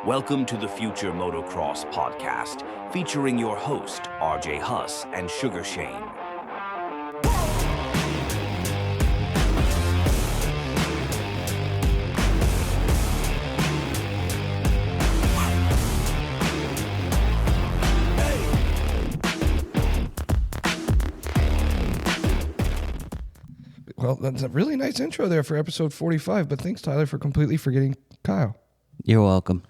Welcome to the Future Motocross podcast, featuring your host, RJ Huss and Sugar Shane. Well, that's a really nice intro there for episode 45, but thanks, Tyler, for completely forgetting Kyle. You're welcome.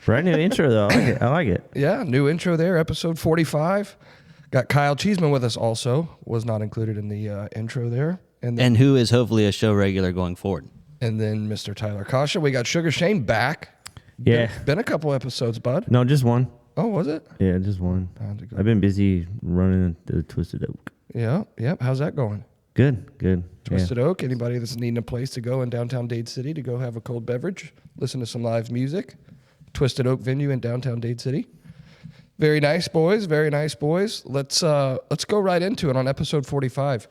Brand new intro, though. I like it. Yeah, new intro there, episode 45. Got Kyle Cheeseman with us also. Was not included in the intro there. And who is hopefully a show regular going forward. And then Mr. Tyler Kasha. We got Sugar Shane back. Yeah. Been a couple episodes, bud. No, just one. Oh, was it? Yeah, just one. I've been busy running the Twisted Oak. Yeah. How's that going? Good. Twisted Oak. Anybody that's needing a place to go in downtown Dade City to go have a cold beverage, listen to some live music. Twisted Oak venue in downtown Dade City. Very nice, boys. Very nice, boys. Let's go right into it on episode 45.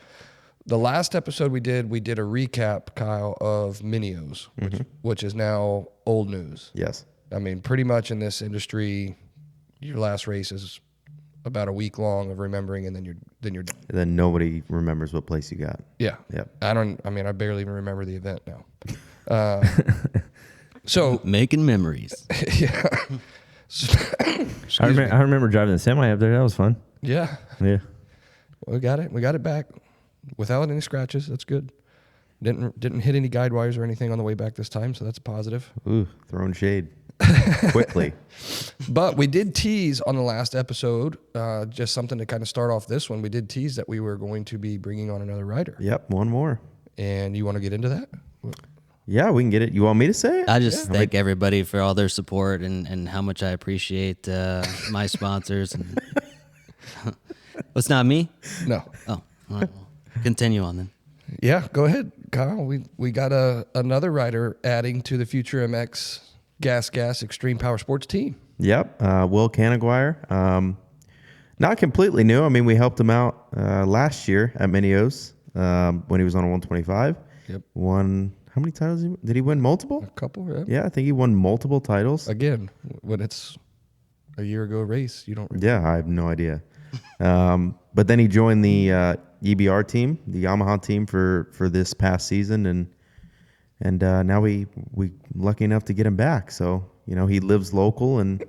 The last episode we did a recap, Kyle, of Minios, which is now old news. Yes. I mean, pretty much in this industry, your last race is about a week long of remembering, and then you're done. And then nobody remembers what place you got. Yeah. Yep. I barely even remember the event now. So making memories. Yeah. I remember driving the semi up there. That was fun. Yeah. Yeah. We got it back without any scratches. That's good. Didn't hit any guide wires or anything on the way back this time, so that's a positive. Ooh, throwing shade. Quickly. But we did tease on the last episode, just something to kind of start off this one. We did tease that we were going to be bringing on another rider. Yep, one more. And you want to get into that? Yeah, we can get it. You want me to say it? I just thank everybody for all their support and how much I appreciate my sponsors. And it's not me? No. Oh, all right, well, continue on then. Yeah, go ahead, Kyle. We got another rider adding to the Future MX Gas Extreme Power Sports team. Yep, Will Canaguire. Not completely new. I mean, we helped him out last year at Minios when he was on a 125. Yep. Won, how many titles did he win? Multiple? A couple, yeah. Yeah, I think he won multiple titles. Again, when it's a year ago race, you don't remember. Yeah, I have no idea. But then he joined the EBR team, the Yamaha team for this past season, and now we lucky enough to get him back. So, he lives local, and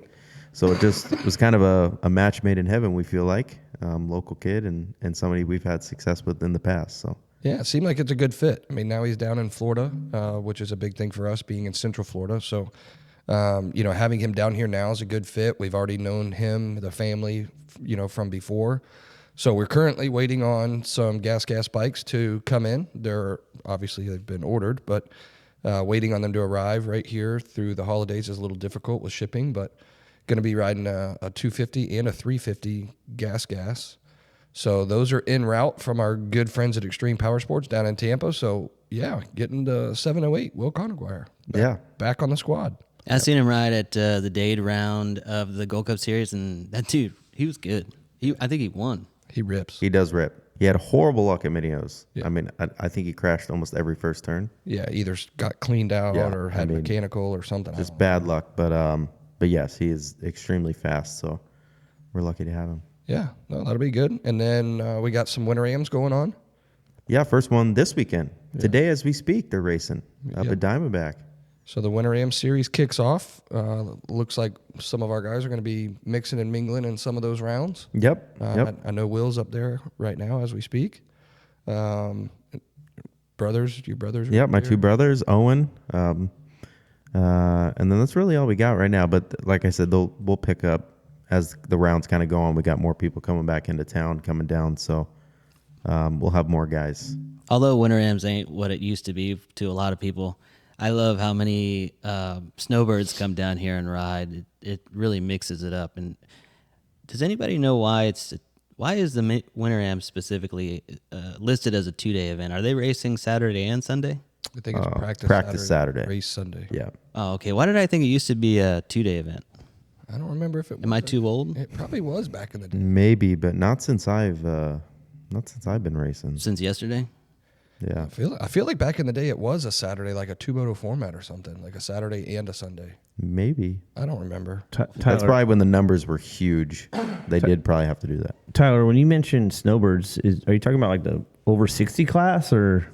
so it just was kind of a match made in heaven, we feel like. Local kid and somebody we've had success with in the past. So yeah, it seemed like it's a good fit. I mean, now he's down in Florida, which is a big thing for us being in Central Florida. So, having him down here now is a good fit. We've already known him, the family, from before. So we're currently waiting on some gas bikes to come in. They've been ordered, but waiting on them to arrive right here through the holidays is a little difficult with shipping, but going to be riding a 250 and a 350 gas. So those are en route from our good friends at Extreme Power Sports down in Tampa. So yeah, getting the 708 Will Canaguire. Back on the squad. I seen him ride at the Dade round of the Gold Cup Series, and that dude, he was good. I think he won. He rips. he does rip. He had horrible luck at Minios. Yeah. I mean, I think he crashed almost every first turn. Yeah, either got cleaned out or had mechanical or something. Just bad luck. But yes, he is extremely fast. So we're lucky to have him. Yeah, no, that'll be good. And then we got some Winter Ams going on. Yeah, first one this weekend. Yeah. Today as we speak, they're racing up at Diamondback. So the Winter Am Series kicks off. Looks like some of our guys are going to be mixing and mingling in some of those rounds. Yep. I know Will's up there right now as we speak. Your brothers. Yep, my two brothers, Owen. And then that's really all we got right now. But like I said, we'll pick up as the rounds kind of go on. We got more people coming back into town, coming down. So we'll have more guys. Although Winter Ams ain't what it used to be to a lot of people, I love how many snowbirds come down here and ride. It really mixes it up. And does anybody know why is the Winter Am specifically listed as a 2-day event? Are they racing Saturday and Sunday? I think it's practice Saturday, race Sunday. Yeah. Oh, okay. Why did I think it used to be a 2-day event? I don't remember if it was. Am I too old? It probably was back in the day. Maybe, but not since I've been racing. Since yesterday? Yeah. I feel like back in the day it was a Saturday, like a 2-moto format or something, like a Saturday and a Sunday. Maybe. I don't remember. That's Tyler, probably when the numbers were huge. They did probably have to do that. Tyler, when you mentioned snowbirds, are you talking about like the over 60 class or?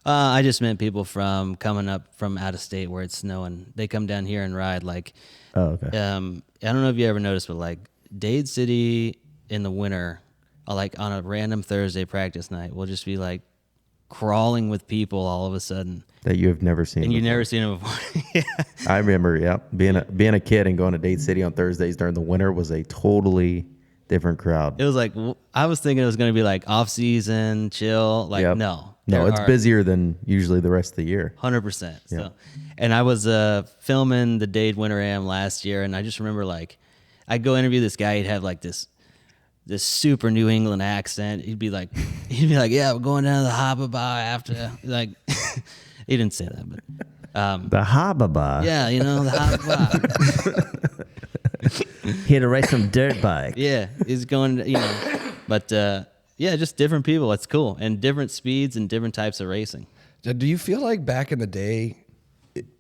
I just meant people from coming up from out of state where it's snowing. They come down here and ride. Like, Oh, okay. I don't know if you ever noticed, but like Dade City in the winter, like on a random Thursday practice night, will just be like crawling with people all of a sudden. That you have never seen. And you've before. never seen them before. Yeah. I remember, yeah. Being a kid and going to Dade City on Thursdays during the winter was a totally different crowd. It was like, I was thinking it was going to be like off season, chill. Like, Yep. no. No, There it's are busier than usually the rest of the year. 100%. Yeah. So, and I was filming the Dade Winter Am last year, and I just remember like, I'd go interview this guy. He'd have like this super New England accent. He'd be like, yeah, we're going down to the Harbor Bar after. Like, he didn't say that, but The Harbor Bar. yeah, the Harbor Bar. He had to ride some dirt bike. Yeah, he's going, but yeah, just different people. It's cool, and different speeds and different types of racing. Do you feel like back in the day,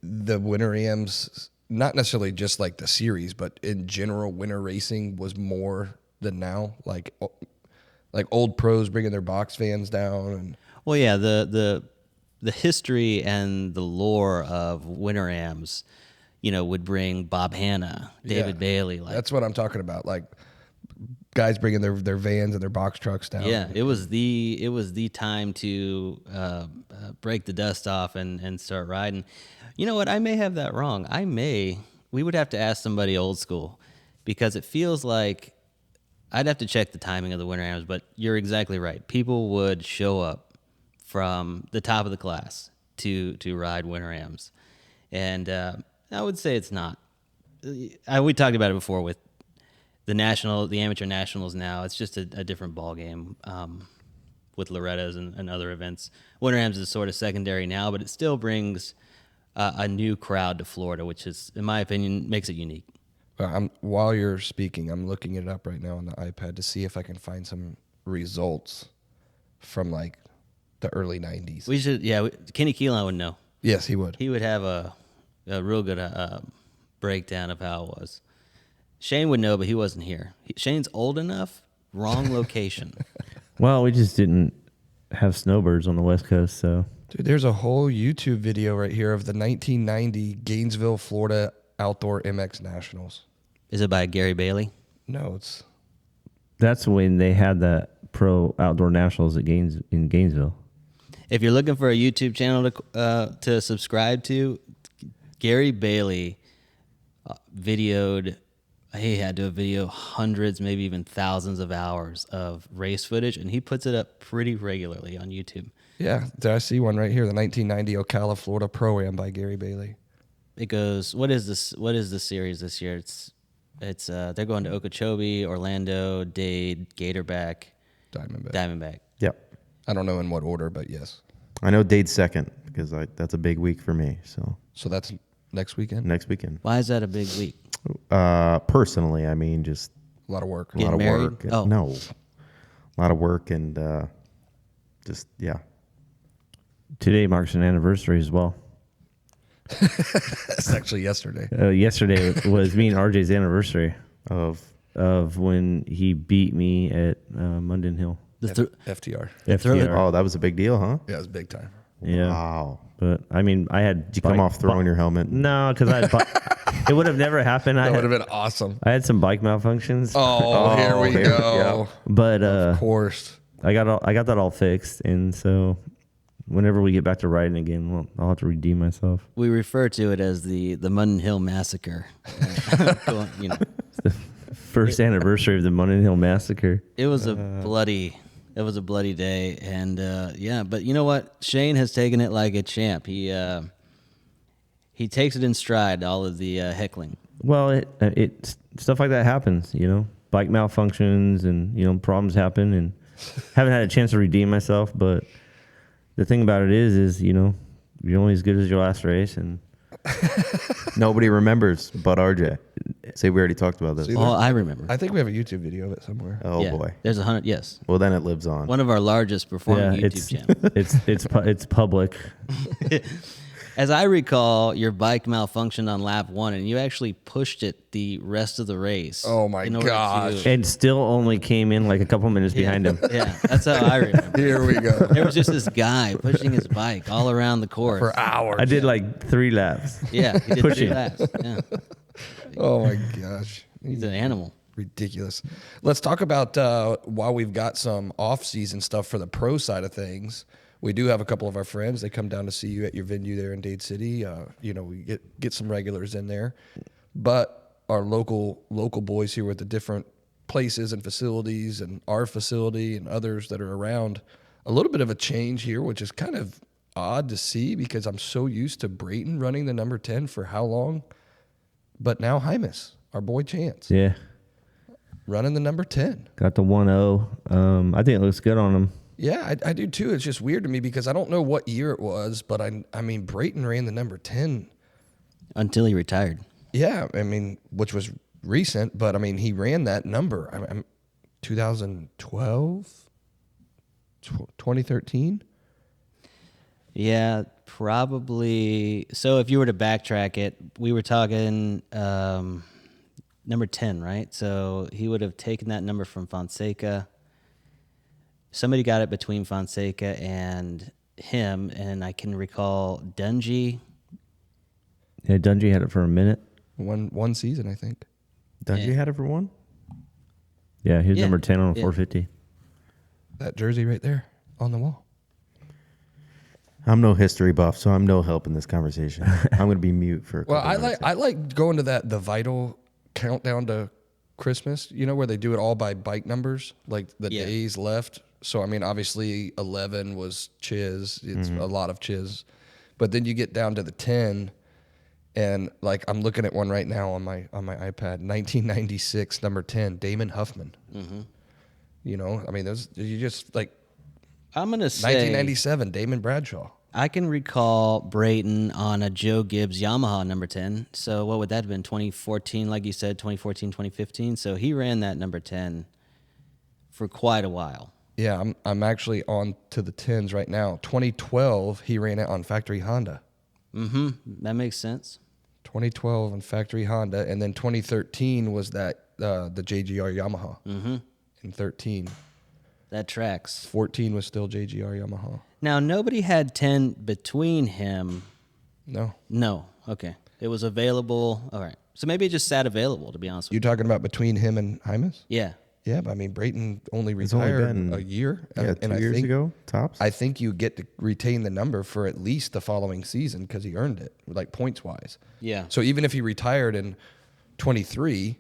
the winter AMs, not necessarily just like the series, but in general, winter racing was more than now? Like old pros bringing their box fans down, and Well, yeah, the history and the lore of winter AMs, would bring Bob Hanna, David Yeah. Bailey. Like, that's what I'm talking about. Like guys bringing their vans and their box trucks down. yeah, it was the time to break the dust off and start riding. You know what? I may have that wrong. We would have to ask somebody old school, because it feels like I'd have to check the timing of the winter AMs. But you're exactly right. People would show up from the top of the class to ride winter AMs, and I would say it's not. We talked about it before with the amateur nationals. Now it's just a different ball game with Loretta's and other events. Winter AMs is sort of secondary now, but it still brings a new crowd to Florida, which is, in my opinion, makes it unique. While you're speaking, I'm looking it up right now on the iPad to see if I can find some results from like the early 90s. We should, yeah. Kenny Keelan would know. Yes, he would. He would have a real good breakdown of how it was. Shane would know, but he wasn't here. Shane's old enough. Wrong location. Well, we just didn't have snowbirds on the West Coast, so. Dude, there's a whole YouTube video right here of the 1990 Gainesville, Florida Outdoor MX Nationals. Is it by Gary Bailey? No, it's That's when they had the Pro Outdoor Nationals in Gainesville. If you're looking for a YouTube channel to subscribe to, Gary Bailey videoed. He had to video hundreds, maybe even thousands of hours of race footage, and he puts it up pretty regularly on YouTube. yeah. I see one right here, the 1990 Ocala, Florida Pro-Am by Gary Bailey. It goes. What is this? What is the series this year? It's they're going to Okeechobee, Orlando, Dade, Gatorback, Diamondback. Yep. I don't know in what order, but yes. I know Dade's second because that's a big week for me. So that's next weekend. next weekend. Why is that a big week? Personally, I mean, just A lot of work. a lot of Getting work. married? Oh. No, a lot of work and just yeah. Today marks an anniversary as well. It's actually yesterday. Yesterday was me and RJ's anniversary Of when he beat me at Munden Hill. FTR. FTR. oh, that was a big deal, huh? Yeah, it was big time. Yeah. Wow. But I mean, I had. Did you come off throwing your helmet? No, because it would have never happened. That would have been awesome. I had some bike malfunctions. Oh, here we here- go. But Of course. I got that all fixed, and so whenever we get back to riding again, well, I'll have to redeem myself. We refer to it as the Munden Hill Massacre. You know, First anniversary of the Munden Hill Massacre. it was a bloody day, and yeah. But you know what? Shane has taken it like a champ. He takes it in stride. All of the heckling. Well, it stuff like that happens, you know. Bike malfunctions and problems happen, and haven't had a chance to redeem myself. But the thing about it is you're only as good as your last race, and Nobody remembers but RJ. Say we already talked about this. See, Oh, I remember. I think we have a YouTube video of it somewhere. Oh Yeah, boy. there's 100. Yes, Well, then it lives on. one of our largest performing YouTube channels. It's public. As I recall, your bike malfunctioned on lap 1, and you actually pushed it the rest of the race. Oh, my in order gosh. to- And still only came in like a couple minutes behind him. Yeah, that's how I remember. Here we go. There was just this guy pushing his bike all around the course. For hours. I did like 3 laps. Yeah, he did 3 Pushing. laps. Yeah, Oh my gosh. he's an animal. Ridiculous. Let's talk about while we've got some off-season stuff for the pro side of things. We do have a couple of our friends. They come down to see you at your venue there in Dade City. We get some regulars in there, but our local boys here with the different places and facilities, and our facility and others that are around. A little bit of a change here, which is kind of odd to see because I'm so used to Brayton running the number 10 for how long, but now Hymus, our boy Chance, Yeah. running the number 10. Got the 1-0. I think it looks good on him. Yeah, I do too. It's just weird to me because I don't know what year it was, but I mean, Brayton ran the number 10. Until he retired. Yeah, I mean, which was recent, but I mean, he ran that number. I'm 2012, 2013. Yeah, probably. So if you were to backtrack it, we were talking number 10, right? So he would have taken that number from Fonseca. Somebody got it between Fonseca and him, and I can recall Dungy. Yeah, Dungy had it for a minute. One season, I think. Dungy had it for one? Yeah, he was Yeah, number 10 on a yeah. 450. That jersey right there on the wall. I'm no history buff, so I'm no help in this conversation. I'm going to be mute for a couple Well, minutes. I like going to the Vital countdown to Christmas, where they do it all by bike numbers, like the Yeah. days left. So, I mean, obviously 11 was Chiz. It's a lot of Chiz. But then you get down to the 10, and like I'm looking at one right now on my iPad, 1996, number 10, Damon Huffman. I mean, those, you just like I'm going to say 1997, Damon Bradshaw. I can recall Brayton on a Joe Gibbs Yamaha number 10. So what would that have been? 2014, like you said, 2014, 2015. So he ran that number 10 for quite a while. Yeah, I'm actually on to the 10s right now. 2012, he ran it on factory Honda. That makes sense. 2012 on factory Honda, and then 2013 was that the JGR Yamaha. In 13, That tracks. 14 was still JGR Yamaha. Now, nobody had 10 between him. No, No. Okay. It was available. All right. So maybe it just sat available, to be honest with you talking about between him and Hymus? you. Yeah. Yeah, but I mean Brayton only It's only retired been a year. Yeah, and 2 years think, ago, tops. I think you get to retain the number for at least the following season because he earned it, like points wise. Yeah. So even if he retired in 23,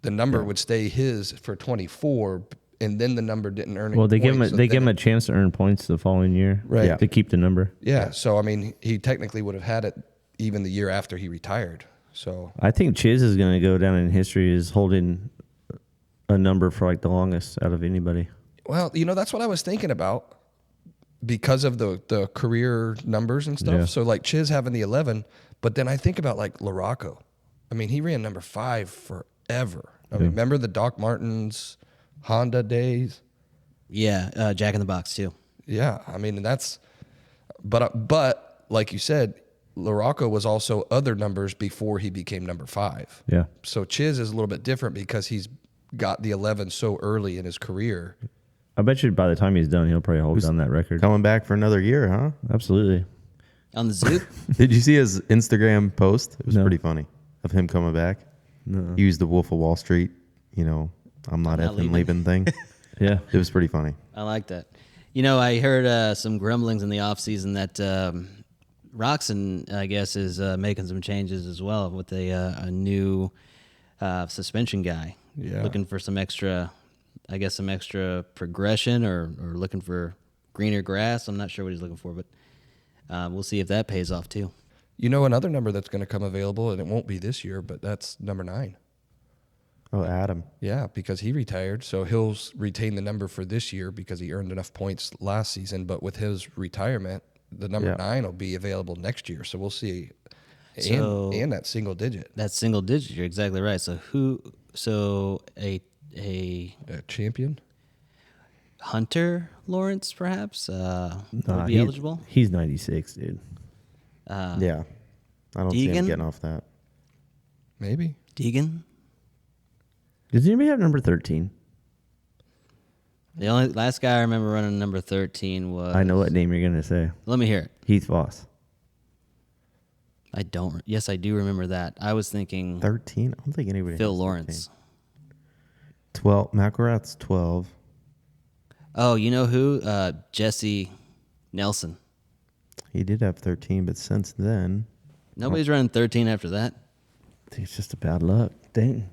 the number would stay his for 24, and then the number didn't earn. Well, they any give him points, so they give then him a chance to earn points the following year, Right. Yeah. To keep the number. Yeah. So I mean, he technically would have had it even the year after he retired. So I think Chiz is going to go down in history as holding a number for like the longest out of anybody. well, that's what I was thinking about because of the career numbers and stuff. Yeah. So like Chiz having the 11, but then I think about like Larocco. I mean, he ran number 5 forever. I mean, remember the Doc Martens Honda days? Yeah. Jack in the Box, too. Yeah, I mean but like you said, Larocco was also other numbers before he became number 5. Yeah. So Chiz is a little bit different because he's got the 11 so early in his career. I bet you by the time he's done, he'll probably hold down that record. Coming back for another year, huh? Absolutely. On the Zoop? Did you see his Instagram post? It was No. pretty funny of him coming back. No. He used the Wolf of Wall Street, I'm not effing leaving thing. Yeah. It was pretty funny. I like that. I heard some grumblings in the offseason that Roxon, I guess, is making some changes as well with a new suspension guy. Yeah. Looking for some extra progression or looking for greener grass. I'm not sure what he's looking for, but we'll see if that pays off too. Another number that's going to come available, and it won't be this year, but that's number 9. Oh, Adam. Yeah, because he retired, so he'll retain the number for this year because he earned enough points last season. But with his retirement, the number Yeah. 9 will be available next year. So we'll see So and that single digit. that's single digit. You're exactly right. So a Champion. Hunter Lawrence perhaps would be He's- eligible. He's 96, dude. Yeah, I don't see him Deegan? getting off that. Maybe. Deegan. Does anybody have number 13? The only last guy I remember running number 13 was. I know what name you're gonna say. Let me hear it. Heath Voss. I don't. Yes, I do remember that. I was thinking 13? I don't think anybody. Phil has Lawrence. 13. 12. McElrath's 12. Oh, you know who? Jesse Nelson. He did have 13, but since then, Nobody's running 13 after that. I think it's just a bad luck. Dang.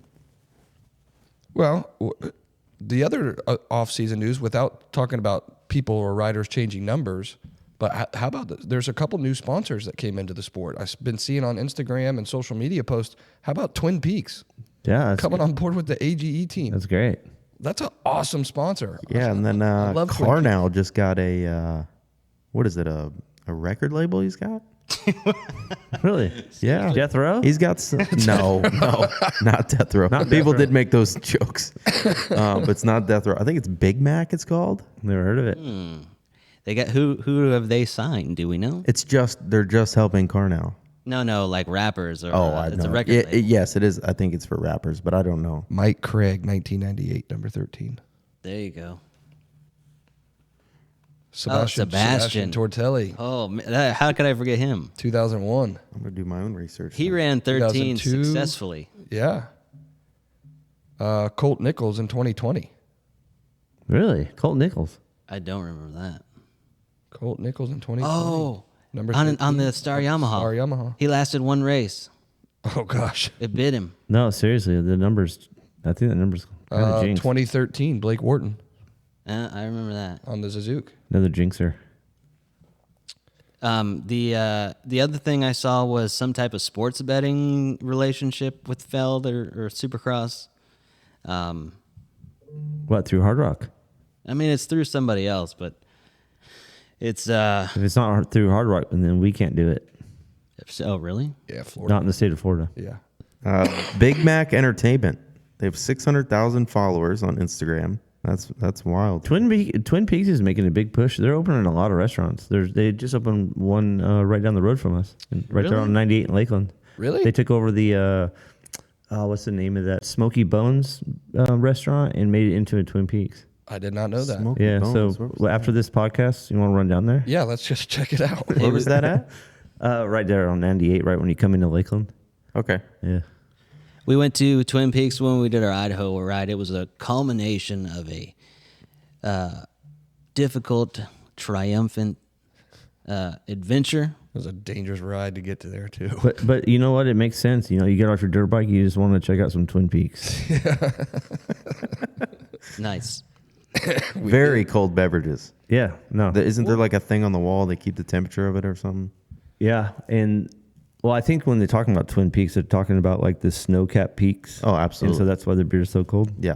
Well, the other off-season news, without talking about people or riders changing numbers, but how about this? There's a couple new sponsors that came into the sport. I've been seeing on Instagram and social media posts. How about Twin Peaks Yeah, that's, coming on board with the AGE team? that's great. That's an awesome sponsor. yeah, and then I love Twin Carnow just got a what is it, a record label he's got? Really? Yeah, Death Row? He's got some, no, not Death Row. People did make those jokes, but it's not Death Row. I think it's Big Mac. It's called. Never heard of it. They got who have they signed? Do we know? It's just they're just helping Carnow. No, like rappers or Oh, I it's know. a record label. Yes, it is. I think it's for rappers, but I don't know. Mike Craig, 1998, number 13. There you go. Sebastian Tortelli, Oh, how could I forget him? 2001. I'm gonna do my own research. He ran 13 2002. successfully. Yeah. Colt Nichols in 2020. Really? Colt Nichols. I don't remember that. Colt Nichols in 2020. Oh, Number on 13. the Star Yamaha. Star Yamaha. He lasted one race. Oh, gosh. It bit him. No, seriously, the numbers. I think the numbers kind of jinx. 2013, Blake Wharton I remember that. on the Suzuki. Another jinxer. The other thing I saw was some type of sports betting relationship with Feld or Supercross. What, through Hard Rock? I mean, it's through somebody else, but it's If it's not through Hard Rock, then we can't do it. oh really? Yeah, Florida. Not in the state of Florida. Yeah. Big Mac Entertainment. They have 600,000 followers on Instagram. That's wild. Twin Peaks is making a big push. They're opening a lot of restaurants. They just opened one right down the road from us, right there Really? on 98 in Lakeland. Really? They took over the what's the name of that Smoky Bones restaurant and made it into a Twin Peaks. I did not know that. Smoky Yeah. Bones. So Where was after this podcast, you want to run down there? Yeah, let's just check it out. Where was that at? Right there on 98, right when you come into Lakeland. Okay. Yeah. We went to Twin Peaks when we did our Idaho ride. It was a culmination of a difficult, triumphant adventure. It was a dangerous ride to get to there, too. But you know what? It makes sense. You know, you get off your dirt bike, you just want to check out some Twin Peaks. Nice. Very cold beverages. Yeah. No. Isn't there like a thing on the wall they keep the temperature of it or something? Yeah, and well, I think when they're talking about Twin Peaks, they're talking about like the snow-capped peaks. Oh, And absolutely. so that's why the beer's so cold. Yeah.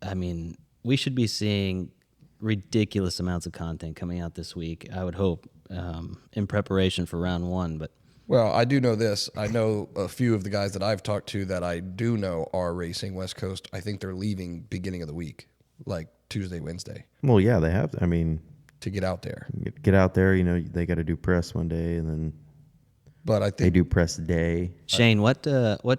I mean, we should be seeing ridiculous amounts of content coming out this week. I would hope in preparation for round one, but Well, I do know this. I know a few of the guys that I've talked to that I do know are racing West Coast. I think they're leaving beginning of the week, like Tuesday, Wednesday, Well, yeah, they have. I mean, to get out there. get out there. You know, they got to do press one day, and then But I they think do press day. Shane, what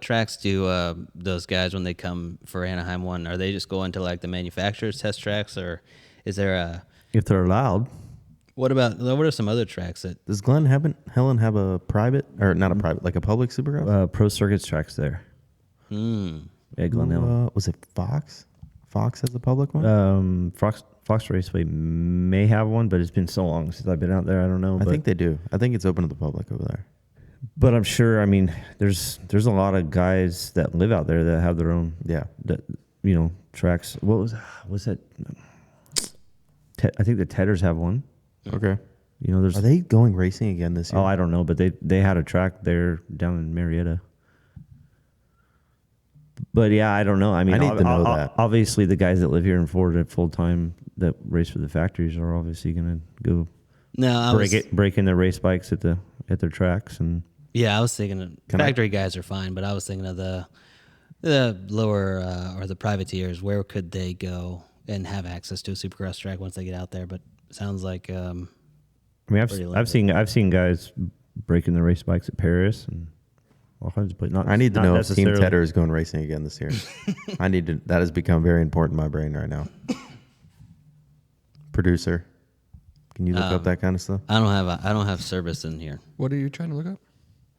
tracks do those guys when they come for Anaheim 1? Are they just going to like the manufacturer's test tracks, or is there a If they're allowed. what are some other tracks that Does Helen have a private or not a private, like a public Supercross? Pro Circuits tracks there. At Glen Helen. Was it Fox? Fox has a public one. Fox Raceway may have one, but it's been so long since I've been out there. I don't know. I think they do. I think it's open to the public over there. But I'm sure. I mean, there's a lot of guys that live out there that have their own. Yeah. That, tracks. What was that? I think the Tedders have one. Okay. There's. Are they going racing again this year? Oh, I don't know, but they had a track there down in Marietta. But yeah, I don't know. I mean, I need to know that. Obviously, the guys that live here in Florida full time that race for the factories are obviously going to go no I break in their race bikes at their tracks and. Yeah, I was thinking of factory guys are fine, but I was thinking of the lower or the privateers. Where could they go and have access to a Supercross track once they get out there? But it sounds like I mean, I've seen guys breaking the race bikes at Paris and all kinds of places. I need to know if Team Tedder is going racing again this year. That has become very important in my brain right now. Producer, can you look up that kind of stuff? I don't have service in here. What are you trying to look up?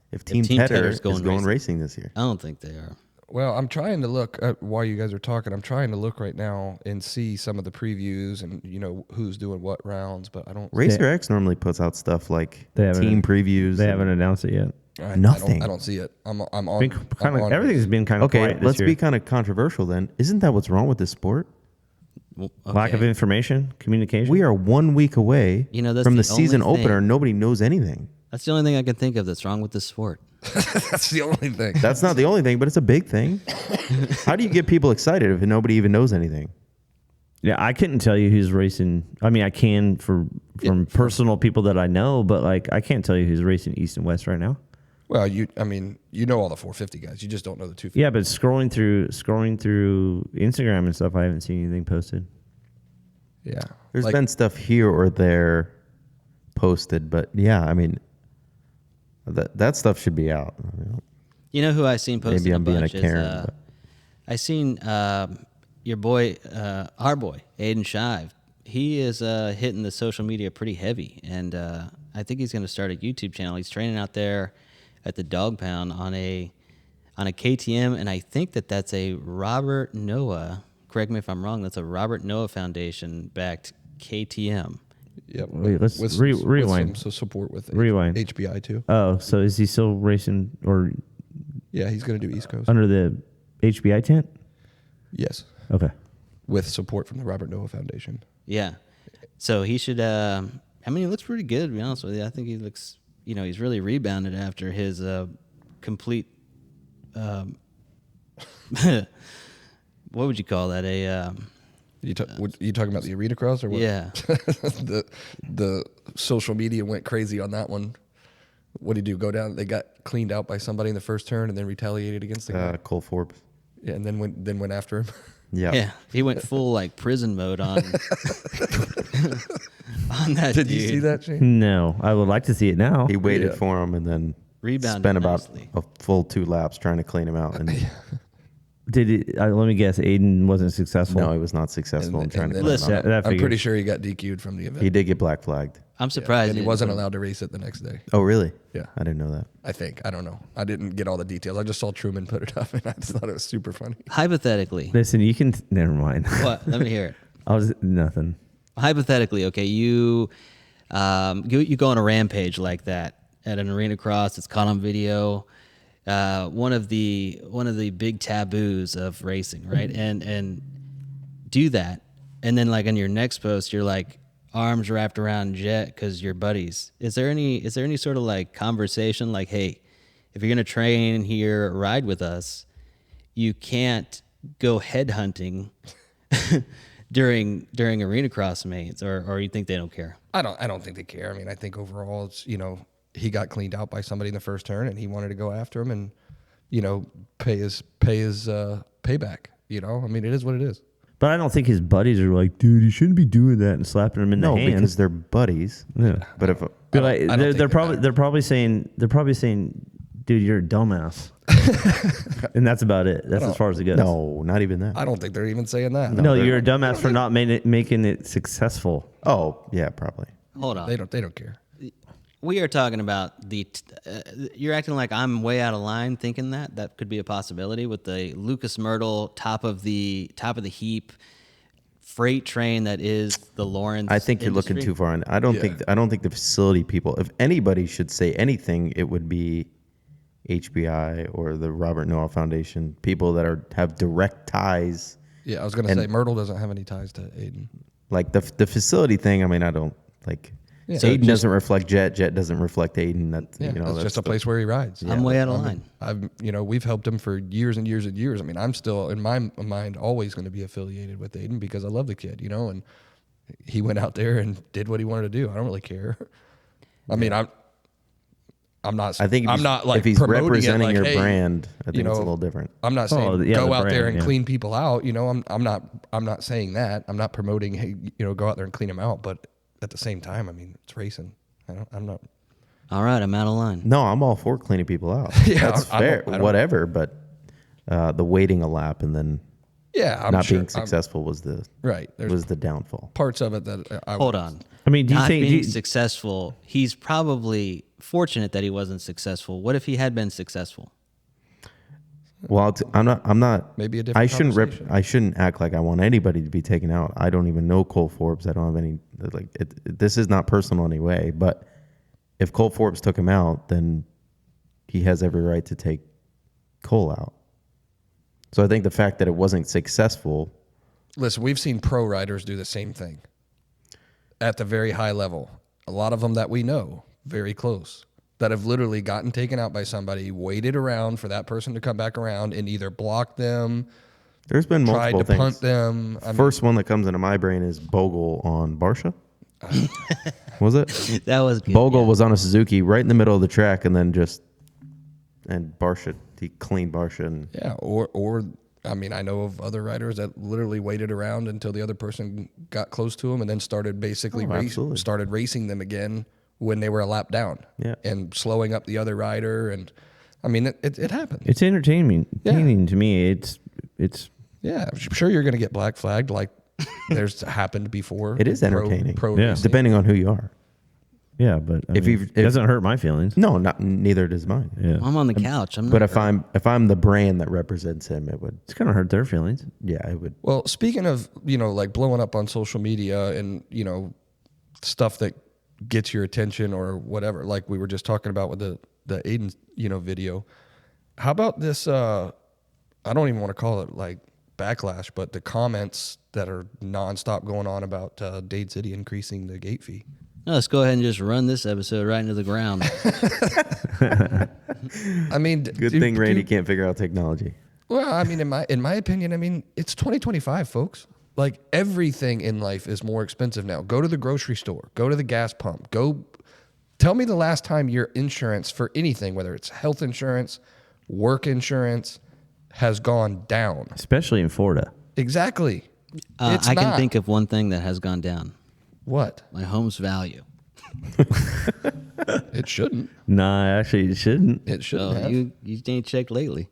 If Team Tedder is going racing this year. I don't think they are. Well, I'm trying to look while you guys are talking. I'm trying to look right now and see some of the previews and who's doing what rounds. But I don't. Racer X normally puts out stuff like team previews. They haven't announced it yet. Nothing. I don't see it. I'm on. Everything's been kind of quiet this let's year. be kind of controversial then. Isn't that what's wrong with this sport? Well, Lack of information, communication. We are 1 week away that's from the the season only opener. thing. Nobody knows anything. That's the only thing I can think of that's wrong with this sport. That's the only thing. That's not the only thing, but it's a big thing. How do you get people excited if nobody even knows anything? Yeah, I couldn't tell you who's racing. I mean, I can from personal people that I know, but like I can't tell you who's racing East and West right now. Well, all the 450 guys. You just don't know the 250. Yeah, but scrolling through Instagram and stuff, I haven't seen anything posted. Yeah, There's been stuff here or there posted, but yeah, I mean, that stuff should be out. You know who I seen posting Maybe I'm being a bunch Karen. is, I seen your boy, our boy, Aiden Shive. He is hitting the social media pretty heavy, and I think he's going to start a YouTube channel. He's training out there at the Dog Pound on a KTM, and I think that's a Robert Noah. Correct me if I'm wrong. That's a Robert Noah Foundation backed KTM. Yep. Wait, let's rewind. With some support with Rewind. HBI too. Oh, so is he still racing or Yeah, he's going to do East Coast. under the HBI tent? Yes, Okay. with support from the Robert Noah Foundation. Yeah. So he should. I mean, he looks pretty good, to be honest with you. I think he looks. He's really rebounded after his complete. What would you call that? You talking about the arena cross or what? Yeah. the social media went crazy on that one. What did he do? Go down? They got cleaned out by somebody in the first turn and then retaliated against the guy. Cole Forbes. Yeah, and then went after him. Yeah. Yeah. He went full like prison mode on. On that. Did dude. you see that, Shane? No, I would like to see it now. He waited for him and then Rebounded spent about nicely. a full 2 laps trying to clean him out. And Did it? Let me guess. Aiden wasn't successful. no, he was not successful in trying to then- clean Listen, him out. That I'm figures. pretty sure he got DQ'd from the event. He did get black flagged. I'm surprised. and he didn't wasn't win. allowed to race it the next day. Oh, really? Yeah. I didn't know that. I think. I don't know. I didn't get all the details. I just saw Truman put it up, and I just thought it was super funny. Hypothetically. Listen, you can. Never mind. What? Let me hear it. I was nothing. Hypothetically, okay, you go on a rampage like that at an arena cross. It's caught on video. One of the big taboos of racing, right? And do that, and then like on your next post, you're like arms wrapped around Jet because you're buddies. Is there any sort of like conversation like, hey, if you're gonna train here, ride with us, you can't go headhunting during arena cross mates, or you think they don't care? I don't think they care. I mean, I think overall, it's he got cleaned out by somebody in the first turn, and he wanted to go after him and pay his payback. I mean, it is what it is. But I don't think his buddies are like, dude, you shouldn't be doing that and slapping him in the No, hand. because they're buddies. Yeah. But if But like, I don't think they're that probably saying, dude, you're a dumbass, and that's about it. That's as far as it goes. no, not even that. I don't think they're even saying that. No, you're a dumbass for not making it successful. Oh, yeah, probably. Hold on. They don't care. We are talking about you're acting like I'm way out of line thinking that could be a possibility with the Lucas Myrtle top of the heap freight train that is the Lawrence. I think you're looking industry. too far in. I don't think the facility people, if anybody should say anything, it would be HBI or the Robert Noah Foundation, people that have direct ties. Yeah, I was gonna say Myrtle doesn't have any ties to Aiden. Like the facility thing, I mean, I don't like. Yeah. Aiden doesn't reflect Jet. Jet doesn't reflect Aiden. That's just a place where he rides. I'm way out of line. We've helped him for years and years and years. I mean, I'm still in my mind always going to be affiliated with Aiden because I love the kid, and he went out there and did what he wanted to do. I don't really care. I mean, I'm not. I think I'm not like if he's promoting representing it, like, your hey, brand, I think it's a little different. I'm not saying yeah, go the out there brand, and yeah. clean people out. I'm not saying that. I'm not promoting. Hey, go out there and clean them out. But at the same time, I mean, it's racing. I'm not. All right, I'm out of line. No, I'm all for cleaning people out. Yeah, That's I fair. don't- Whatever, but the waiting a lap and then Yeah, I'm not sure, being successful was the right. There's the downfall. parts of it that I Hold would- on. I mean, do you Not think? being successful, he's probably fortunate that he wasn't successful. What if he had been successful? Well, I'm not. Maybe a different I shouldn't. conversation. I shouldn't act like I want anybody to be taken out. I don't even know Cole Forbes. I don't have any. Like, this is not personal in any way. But if Cole Forbes took him out, then he has every right to take Cole out. So I think the fact that it wasn't successful. Listen, we've seen pro riders do the same thing at the very high level. A lot of them that we know, very close, that have literally gotten taken out by somebody, waited around for that person to come back around and either block them, There's been tried multiple to things. punt them. I mean, First one that comes into my brain is Bogle on Barsha. Was it? That was good. Bogle was on a Suzuki right in the middle of the track, and then Barsha, he cleaned Barsha. And yeah, or I mean, I know of other riders that literally waited around until the other person got close to them and then started basically absolutely. started racing them again when they were a lap down. Yeah. And slowing up the other rider. And I mean, it happened. It's entertaining to me. It's Yeah, I'm sure you're going to get black flagged like there's happened before. it is entertaining, Pro Yeah. racing. depending on who you are. yeah, but I If mean, you've- it doesn't hurt my feelings. No, neither does mine. Yeah, I'm on the couch. I'm not But if I'm the brand that represents him, it would. it's gonna hurt their feelings. Yeah, it would. Well, speaking of, like blowing up on social media and, stuff that gets your attention or whatever, like we were just talking about with the Aiden, video. How about this? I don't even want to call it like backlash, but the comments that are nonstop going on about Dade City increasing the gate fee. No, let's go ahead and just run this episode right into the ground. I mean, Good thing Randy can't figure out technology. Well, I mean, in my opinion, I mean, it's 2025, folks. Like everything in life is more expensive now. Go to the grocery store, go to the gas pump, go tell me the last time your insurance for anything, whether it's health insurance, work insurance, has gone down. Especially in Florida. Exactly. It's I can not. think of one thing that has gone down. What? My home's value. It shouldn't. Nah, actually, it shouldn't. It shouldn't Oh, have. you ain't checked lately.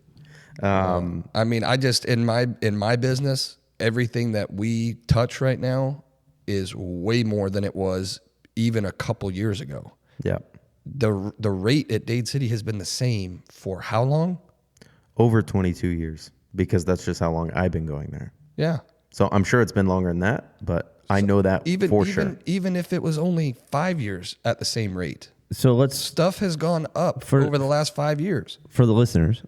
I mean, I just in my business, everything that we touch right now is way more than it was even a couple years ago. Yeah, The rate at Dade City has been the same for how long? over 22 years, because that's just how long I've been going there. Yeah. So I'm sure it's been longer than that, but I know that for sure. Even if it was only 5 years at the same rate, So let's stuff has gone up over the last 5 years. for the listeners.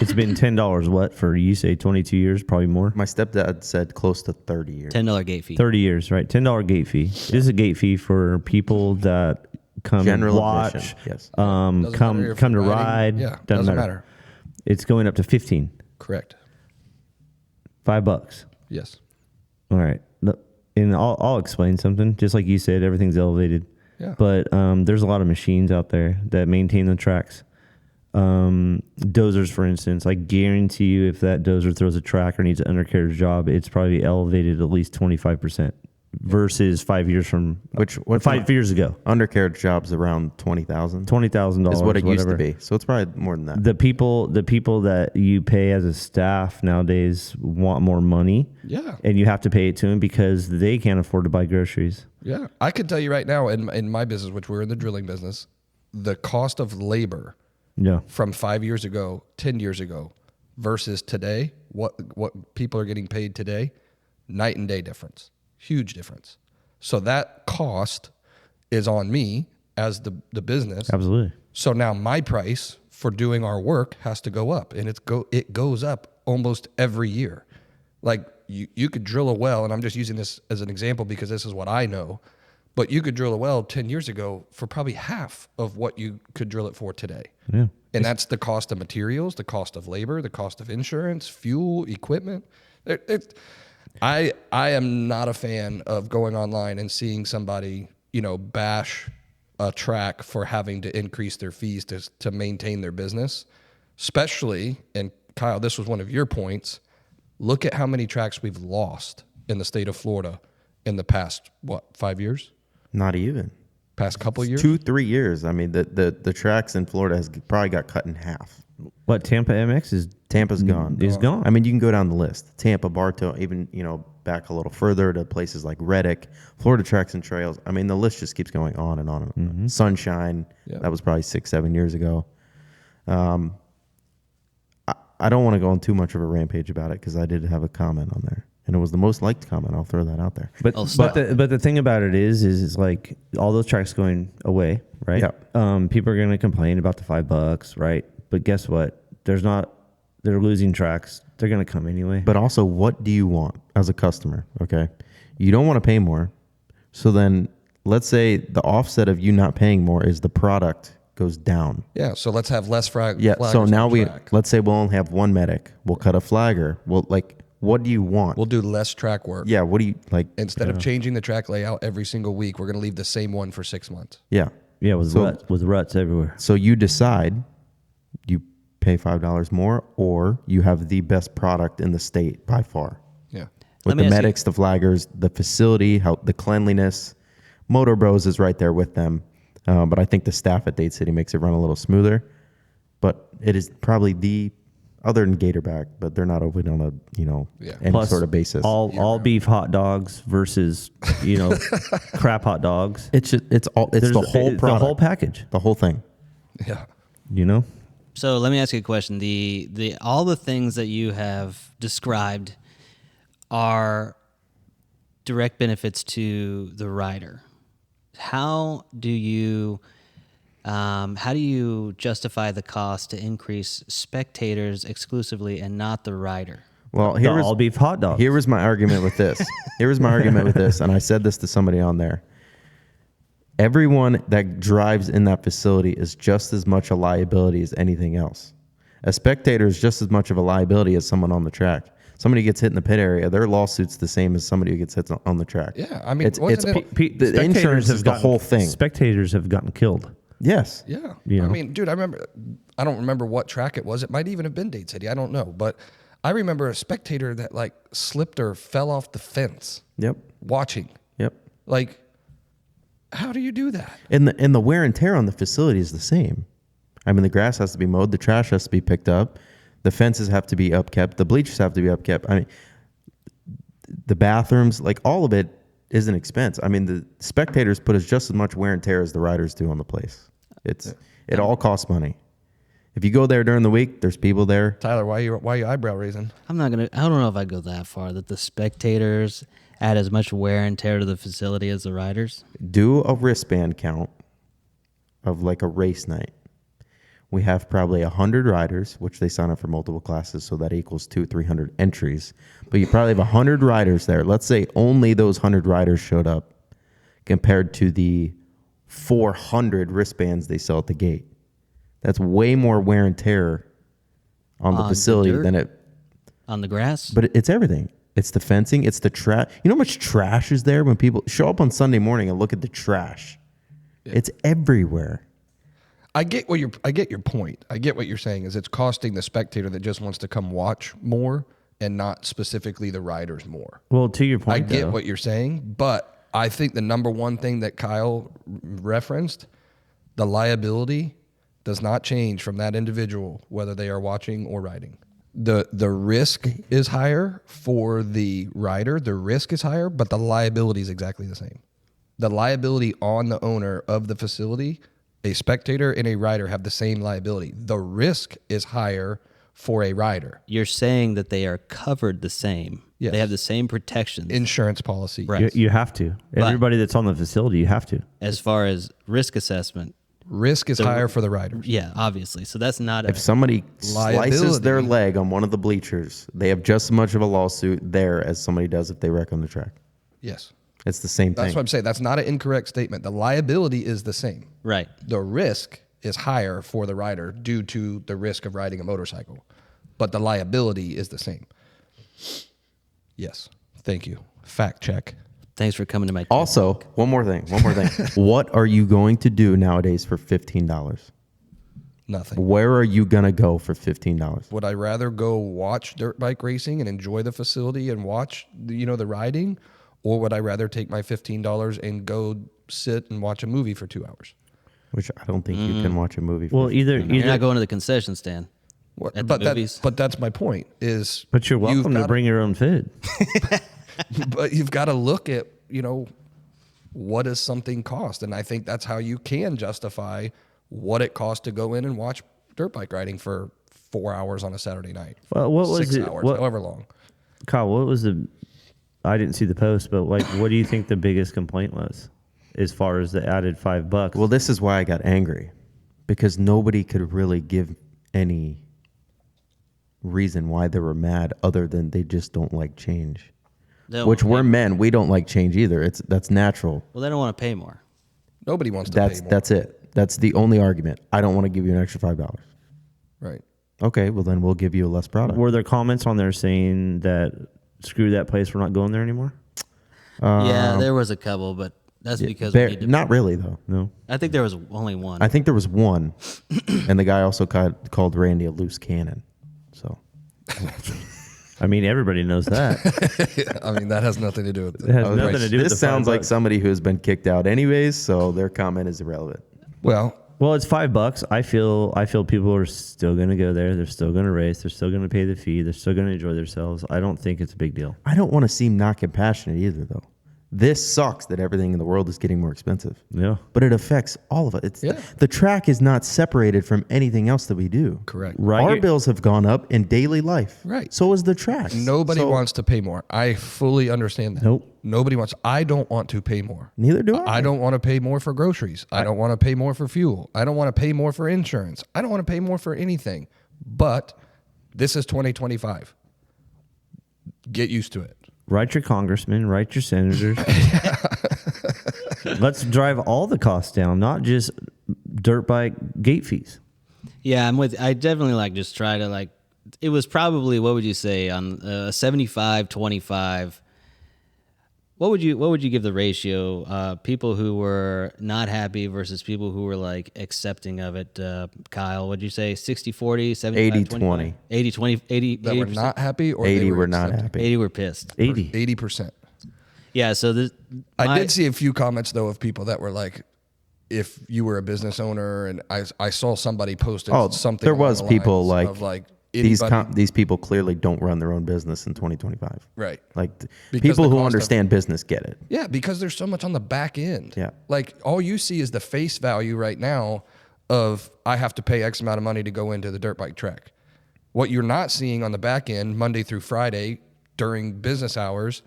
It's been $10. What for you? Say 22 years, probably more. My stepdad said close to 30 years. $10 gate fee. 30 years, right? $10 gate fee. This is a gate fee for people that come General watch, admission, yes. Doesn't come matter if come to you're ride. Yeah, doesn't matter. It's going up to 15. Correct. $5. Yes. All right. And I'll explain something. Just like you said, everything's elevated. Yeah. But there's a lot of machines out there that maintain the tracks. Dozers, for instance, I guarantee you if that dozer throws a track or needs an undercarriage job, it's probably elevated at least 25% versus 5 years from What 5 years ago. Undercarriage jobs around $20,000. $20,000 is what it used to whatever. be. So it's probably more than that. The people that you pay as a staff nowadays want more money. Yeah. And you have to pay it to them because they can't afford to buy groceries. Yeah. I could tell you right now in my business, which we're in the drilling business, the cost of labor Yeah. from 5 years ago, 10 years ago versus today, what people are getting paid today, night and day difference. Huge difference. So that cost is on me as the business. Absolutely. So now my price for doing our work has to go up, and it goes up almost every year. Like you could drill a well, and I'm just using this as an example because this is what I know, but you could drill a well 10 years ago for probably half of what you could drill it for today. Yeah. And that's the cost of materials, the cost of labor, the cost of insurance, fuel, equipment. I am not a fan of going online and seeing somebody, bash a track for having to increase their fees to maintain their business, especially, and Kyle, this was one of your points, look at how many tracks we've lost in the state of Florida in the past, 5 years? Not even. Past couple years? 2-3 years. I mean, the tracks in Florida has probably got cut in half. What, Tampa MX is Tampa's gone. Is gone. I mean, you can go down the list. Tampa, Bartow, even, back a little further to places like Reddick, Florida Tracks and Trails. I mean, the list just keeps going on and on and on. Sunshine, that was probably 6-7 years ago. I don't want to go on too much of a rampage about it because I did have a comment on there. And it was the most liked comment. I'll throw that out there. But the thing about it is like all those tracks going away, right? Yeah. People are going to complain about the $5, right? But guess what? They're losing tracks. They're going to come anyway. But also, what do you want as a customer? Okay. You don't want to pay more. So then let's say the offset of you not paying more is the product goes down. Yeah, so let's have less flaggers. Yeah. So now on the track. let's say we'll only have one medic. We'll cut a flagger. What do you want? We'll do less track work. Yeah. What do you like? Instead of changing the track layout every single week, we're going to leave the same one for 6 months. Yeah. Yeah, with ruts everywhere. So you decide you pay $5 more or you have the best product in the state by far. Yeah. With the medics, the flaggers, the facility, the cleanliness. Motor Bros is right there with them. But I think the staff at Dade City makes it run a little smoother. But it is probably other than Gatorback, but they're not open on any Plus, sort of basis. All beef hot dogs versus crap hot dogs. It's the whole product. The whole package. The whole thing. Yeah. So let me ask you a question. All the things that you have described are direct benefits to the rider. How do you justify the cost to increase spectators exclusively and not the rider? Well, all beef hot dogs. Here was my argument with this. And I said this to somebody on there. Everyone that drives in that facility is just as much a liability as anything else. A spectator is just as much of a liability as someone on the track. Somebody gets hit in the pit area, their lawsuit's the same as somebody who gets hit on the track. Yeah, I mean, the insurance is the whole thing. Spectators have gotten killed. Yes. Yeah. You know? I mean, dude, I don't remember what track it was. It might even have been Dade City. I don't know. But I remember a spectator that slipped or fell off the fence. Yep. Watching. Yep. How do you do that? And the wear and tear on the facility is the same. I mean, the grass has to be mowed, the trash has to be picked up, the fences have to be upkept, the bleachers have to be upkept. I mean, the bathrooms, all of it is an expense. I mean, the spectators put just as much wear and tear as the riders do on the place. It all costs money. If you go there during the week, there's people there. Tyler, why are you eyebrow raising? I don't know if I'd go that far, that the spectators add as much wear and tear to the facility as the riders. Do a wristband count of a race night. We have probably 100 riders, which they sign up for multiple classes, so that equals 200-300 entries. But you probably have 100 riders there. Let's say only those 100 riders showed up compared to the 400 wristbands they sell at the gate. That's way more wear and tear on the facility than it... On the grass? But it's everything. It's the fencing. It's the trash. You know how much trash is there when people show up on Sunday morning and look at the trash? Yeah. It's everywhere. I get your point. I get what you're saying is it's costing the spectator that just wants to come watch more and not specifically the riders more. Well, to your point, I get what you're saying, but I think the number one thing that Kyle referenced, the liability does not change from that individual, whether they are watching or riding. The risk is higher for the rider. The risk is higher, but the liability is exactly the same. The liability on the owner of the facility, a spectator and a rider have the same liability. The risk is higher for a rider. You're saying that they are covered the same. Yes. They have the same protections. Insurance policy. Right. You have to. Everybody that's on the facility, you have to. As far as risk assessment, risk is higher for the riders. Yeah, obviously. So that's not if somebody slices their leg on one of the bleachers, they have just as much of a lawsuit there as somebody does if they wreck on the track. Yes. It's the same thing. That's what I'm saying. That's not an incorrect statement. The liability is the same. Right. The risk is higher for the rider due to the risk of riding a motorcycle, but the liability is the same. Yes. Thank you. Fact check. Thanks for coming to my. Also, one more thing. What are you going to do nowadays for $15? Nothing. Where are you gonna go for $15? Would I rather go watch dirt bike racing and enjoy the facility and watch, the riding, or would I rather take my $15 and go sit and watch a movie for 2 hours? Which I don't think you can watch a movie. For Well, either You're not going to the concession stand. What, At but the movies. but that's my point. Is but you're welcome to gotta- bring your own food. But you've got to look at what does something cost, and I think that's how you can justify what it costs to go in and watch dirt bike riding for 4 hours on a Saturday night. Well, what was 6 it? hours, What, however long. Kyle, what was the? I didn't see the post, but like, what do you think the biggest complaint was, as far as the added $5? Well, this is why I got angry, because nobody could really give any reason why they were mad other than they just don't like change. Which we're men, we don't like change either. That's natural. Well, they don't want to pay more. Nobody wants to pay more. That's it. That's the only argument. I don't want to give you an extra $5. Right. Okay, well then we'll give you a less product. Were there comments on there saying that screw that place, we're not going there anymore? Yeah, there was a couple, but that's because we need to. Not really though. No. I think there was only one. I think there was one, and the guy also called Randy a loose cannon. So I mean, everybody knows that. I mean, that has nothing to do with It it. has nothing to do with this the sounds like $5. somebody who has been kicked out anyways, so their comment is irrelevant. Well, Well, it's $5. I feel people are still going to go there. They're still going to race. They're still going to pay the fee. They're still going to enjoy themselves. I don't think it's a big deal. I don't want to seem not compassionate either, though. This sucks that everything in the world is getting more expensive. Yeah. But it affects all of it. It's Yeah. the track is not separated from anything else that we do. correct. Right. Our bills have gone up in daily life. Right. So is the track. Nobody wants to pay more. I fully understand that. Nope. Nobody wants. I don't want to pay more. Neither do I. I don't want to pay more for groceries. I don't want to pay more for fuel. I don't want to pay more for insurance. I don't want to pay more for anything. But this is 2025. Get used to it. Write your congressmen, write your senators. Let's drive all the costs down, not just dirt bike gate fees. Yeah, I definitely just try to it was probably, what would you say, on 75-25. What would you give the ratio? People who were not happy versus people who were accepting of it. Kyle, would you say 60-40, 75-20? 80-20, 80 That we're 80%? not happy, or 80 they were not accepting? happy. 80 were pissed. 80. 80%. Yeah, so I did see a few comments though of people that were like, if you were a business owner, and I saw somebody posted something. there along was the people lines like of these anybody- these people clearly don't run their own business in 2025. right. Like Because people the who cost of- understand business get it. Yeah, because there's so much on the back end. Yeah. Like all you see is the face value right now of I have to pay X amount of money to go into the dirt bike track. What you're not seeing on the back end, Monday through Friday, during business hours,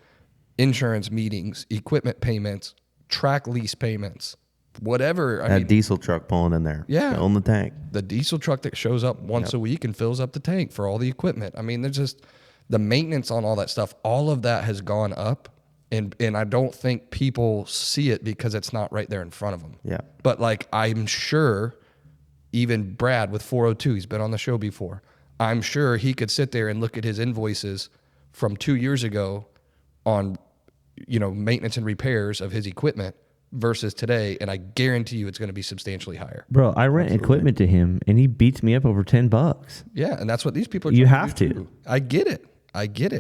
insurance meetings, equipment payments, track lease payments, whatever. I That mean, diesel truck pulling in there. Yeah. Filling the tank. the diesel truck that shows up once a week and fills up the tank for all the equipment. I mean, there's just the maintenance on all that stuff. All of that has gone up, and I don't think people see it because it's not right there in front of them. Yeah. But I'm sure even Brad with 402, he's been on the show before. I'm sure he could sit there and look at his invoices from 2 years ago on, maintenance and repairs of his equipment versus today, and I guarantee you it's going to be substantially higher. Bro, I rent equipment to him, and he beats me up over $10. Yeah, and that's what these people are You trying have do to. too. I get it.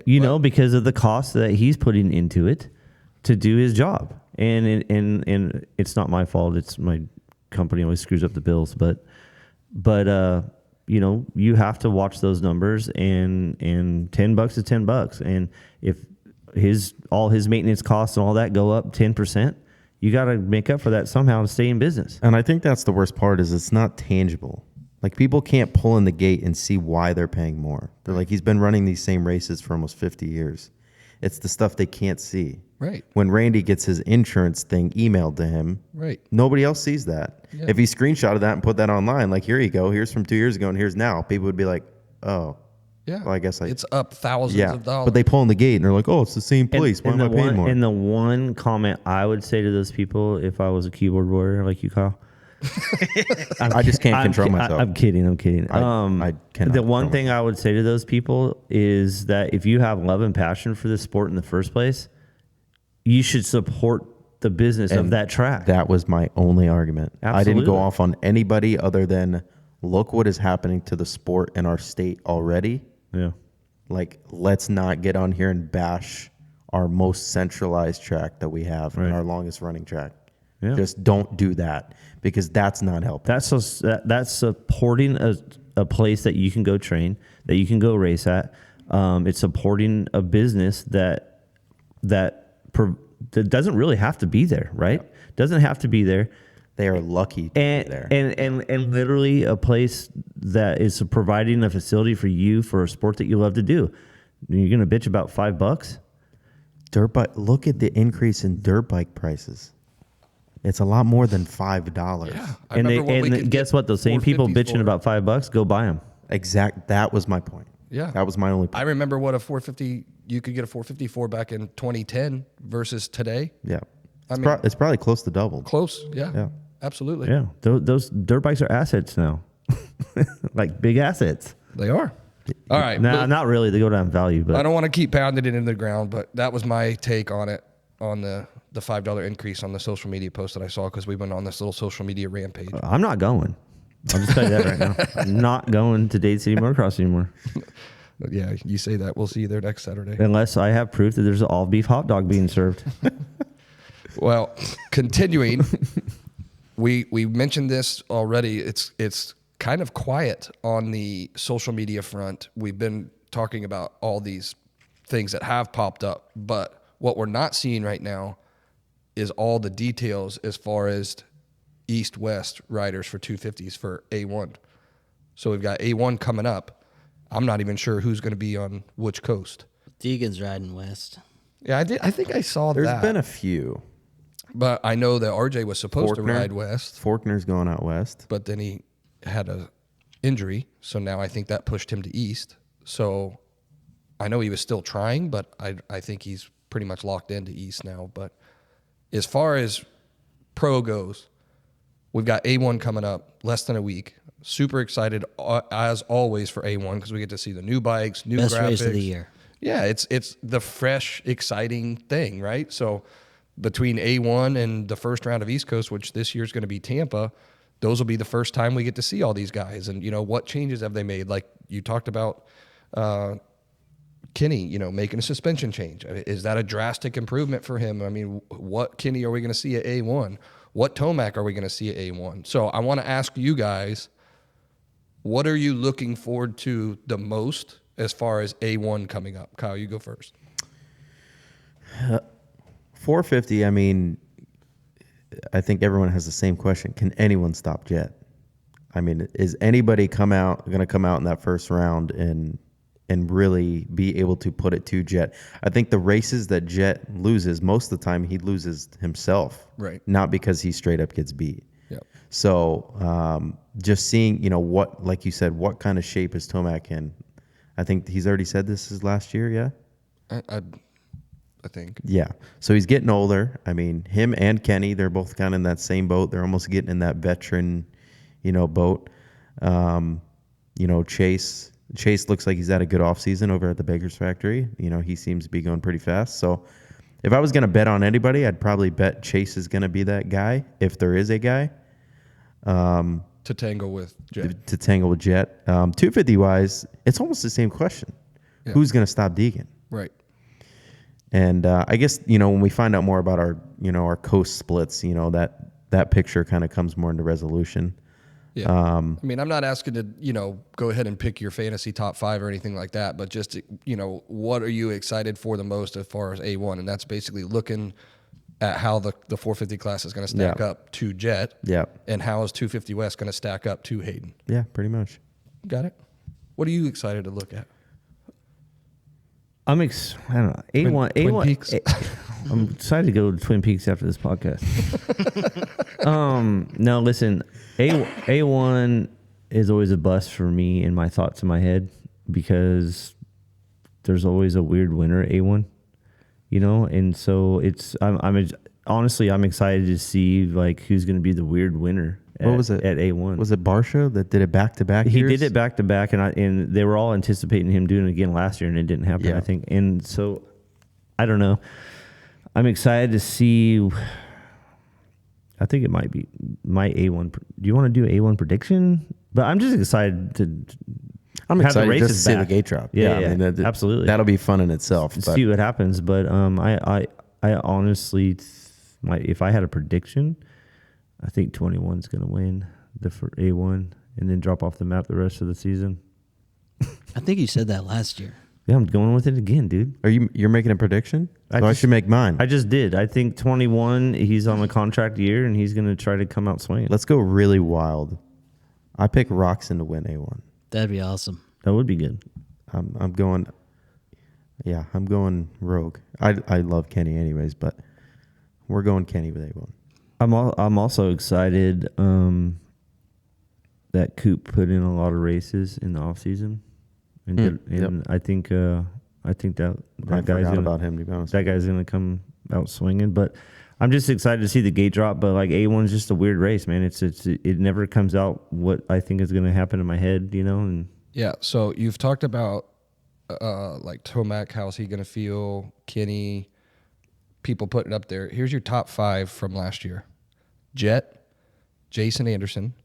You but- know, because of the cost that he's putting into it to do his job. And it's not my fault. It's my company always screws up the bills. But you have to watch those numbers, and $10 is $10. And if all his maintenance costs and all that go up 10%, you got to make up for that somehow to stay in business. And I think that's the worst part is it's not tangible. Like people can't pull in the gate and see why they're paying more. They're like, he's been running these same races for almost 50 years. It's the stuff they can't see. Right. When Randy gets his insurance thing emailed to him, Right. nobody else sees that. Yeah. If he screenshotted that and put that online, like, here you go, here's from 2 years ago and here's now, people would be like, oh. Yeah. Well, I guess it's up thousands of dollars. But they pull in the gate and they're like, oh, it's the same place. Why am I paying more? And the one comment I would say to those people, if I was a keyboard warrior like you, Kyle, I just can't control myself. I'm kidding. I cannot The one control thing I would say to those people is that if you have love and passion for this sport in the first place, you should support the business of that track. That was my only argument. I didn't go Absolutely. off on anybody other than look what is happening to the sport in our state already. Yeah. Like, let's not get on here and bash our most centralized track that we have and our longest running track. Yeah. Just don't do that, because that's not helping. That's supporting a place that you can go train, that you can go race at. It's supporting a business that doesn't really have to be there, right? Doesn't have to be there. They are lucky to And, be there. and literally a place that is providing a facility for you for a sport that you love to do. You're gonna bitch about $5? Dirt bike. Look at the increase in dirt bike prices. It's a lot more than $5. Yeah. I And remember when we could guess get what? Those same people 450s bitching for. about $5, go buy them. That was my point. Yeah. That was my only I point. remember what a 450 you could get a 454 back in 2010 versus today. Yeah. I It's, mean- it's probably close to double. Close. Yeah. Yeah. Absolutely. Yeah, those dirt bikes are assets now, like big assets. They are. All right. Nah, but not really. They go down in value, I but don't want to keep pounding it into the ground, but that was my take on it, on the $5 increase on the social media post that I saw, because we went on this little social media rampage. I'm not going. I'll just tell you that right now. I'm not going to Dade City Motocross anymore But yeah, you say that. We'll see you there next Saturday. unless I have proof that there's an all beef hot dog being served. Well, continuing, we mentioned this already. It's kind of quiet on the social media front. We've been talking about all these things that have popped up, but what we're not seeing right now is all the details as far as east-west riders for 250s for A1. So we've got A1 coming up. I'm not even sure who's going to be on which coast. Deegan's riding west. Yeah, I think I saw There's that. been a few. But I know that RJ was supposed to ride west, Faulkner's going out west. but then he had a injury, so now I think that pushed him to east. So I know he was still trying, but I think he's pretty much locked into east now. But as far as pro goes, we've got A1 coming up less than a week. Super excited as always for A1 because we get to see the new bikes, new Best graphics. race of the year. Yeah, it's the fresh, exciting thing, right? So between A1 and the first round of East Coast, which this year is going to be Tampa, those will be the first time we get to see all these guys. And, what changes have they made? Like you talked about Kenny, making a suspension change. Is that a drastic improvement for him? I mean, what Kenny are we going to see at A1? What Tomac are we going to see at A1? So I want to ask you guys, what are you looking forward to the most as far as A1 coming up? Kyle, you go first. 450, I mean, I think everyone has the same question. Can anyone stop Jet? I mean, is anybody going to come out in that first round and really be able to put it to Jet? I think the races that Jet loses, most of the time he loses himself. Right. Not because he straight up gets beat. Yep. So just seeing, what, like you said, what kind of shape is Tomac in? I think he's already said this is last year, yeah? I think. Yeah. So he's getting older. I mean, him and Kenny, they're both kind of in that same boat. They're almost getting in that veteran, boat. Chase looks like he's had a good offseason over at the Baker's Factory. He seems to be going pretty fast. So if I was going to bet on anybody, I'd probably bet Chase is going to be that guy, if there is a guy. To tangle with Jet. To tangle with Jet. 250-wise, it's almost the same question. Yeah. Who's going to stop Deegan? Right. And I guess, when we find out more about our coast splits, that picture kind of comes more into resolution. Yeah. I mean, I'm not asking to, go ahead and pick your fantasy top 5 or anything like that, but just, what are you excited for the most as far as A1? And that's basically looking at how the 450 class is going to stack up to Jet. Yeah. And how is 250 West going to stack up to Hayden? Yeah, pretty much. Got it? What are you excited to look at? I don't know. A1, Twin A1. Peaks? I'm excited to go to Twin Peaks after this podcast. No, listen. A1 is always a bust for me in my thoughts in my head because there's always a weird winner at A1, and so I'm excited to see like who's going to be the weird winner. What was it at A1? Was it Barsha that did it back to back? He did it back to back, and they were all anticipating him doing it again last year, and it didn't happen. Yeah. I think, and so I don't know. I'm excited to see. I think it might be my A1. Do you want to do A1 prediction? But I'm just excited to. I'm have the excited just to races see the back. gate drop. Yeah, I mean, absolutely. That'll be fun in itself. But See what happens. But I honestly, if I had a prediction, I think 21's going to win for A1 and then drop off the map the rest of the season. I think you said that last year. Yeah, I'm going with it again, dude. you're making a prediction? I should make mine. I just did. I think 21, he's on a contract year, and he's going to try to come out swinging. Let's go really wild. I pick Roxon to win A1. That'd be awesome. That would be good. I'm going rogue. I love Kenny anyways, but we're going Kenny with A1. I'm also excited that Coop put in a lot of races in the off season, and I think that I guy's forgot about him, to be honest. That guy's gonna come out swinging. But I'm just excited to see the gate drop. But like A1's just a weird race, man. It never comes out what I think is gonna happen in my head, you know. And Yeah. So you've talked about like Tomac, how's he going to feel? Kenny, people putting it up there. Here's your top 5 from last year: Jet, Jason Anderson,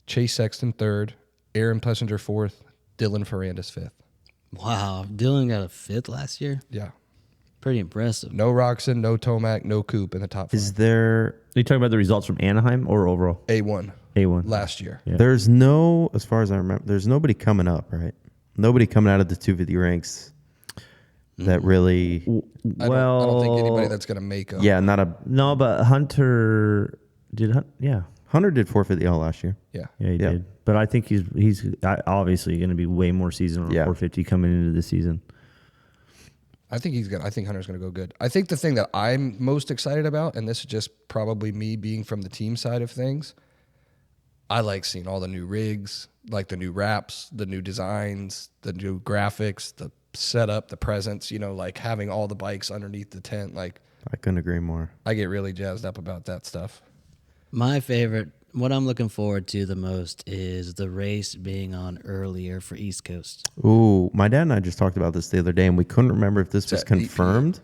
Chase Sexton 3rd, Aaron Plessinger 4th, Dylan Ferrandis 5th. Wow, Dylan got a 5th last year. Yeah. Pretty impressive. No Roxon, no Tomac, no Coop in the top 5. Is there? are you talking about the results from Anaheim or overall? A1 A1 last year. Yeah. There's no, as far as I remember, there's nobody coming up, right? Nobody coming out of the 250 ranks that really. I don't think anybody that's going to make up. Yeah, not a. No, but Hunter did. Yeah, Hunter did 450 all last year. Yeah. yeah, he Yeah. did. But I think he's obviously going to be way more seasonal on Yeah. 450 coming into the season. I think I think Hunter's going to go good. I think the thing that I'm most excited about, and this is just probably me being from the team side of things, I like seeing all the new rigs, like the new wraps, the new designs, the new graphics, the setup, the presence, like having all the bikes underneath the tent. Like, I couldn't agree more. I get really jazzed up about that stuff. My favorite, what I'm looking forward to the most is the race being on earlier for East Coast. Ooh, my dad and I just talked about this the other day, and we couldn't remember if this was at 8 p.m. confirmed.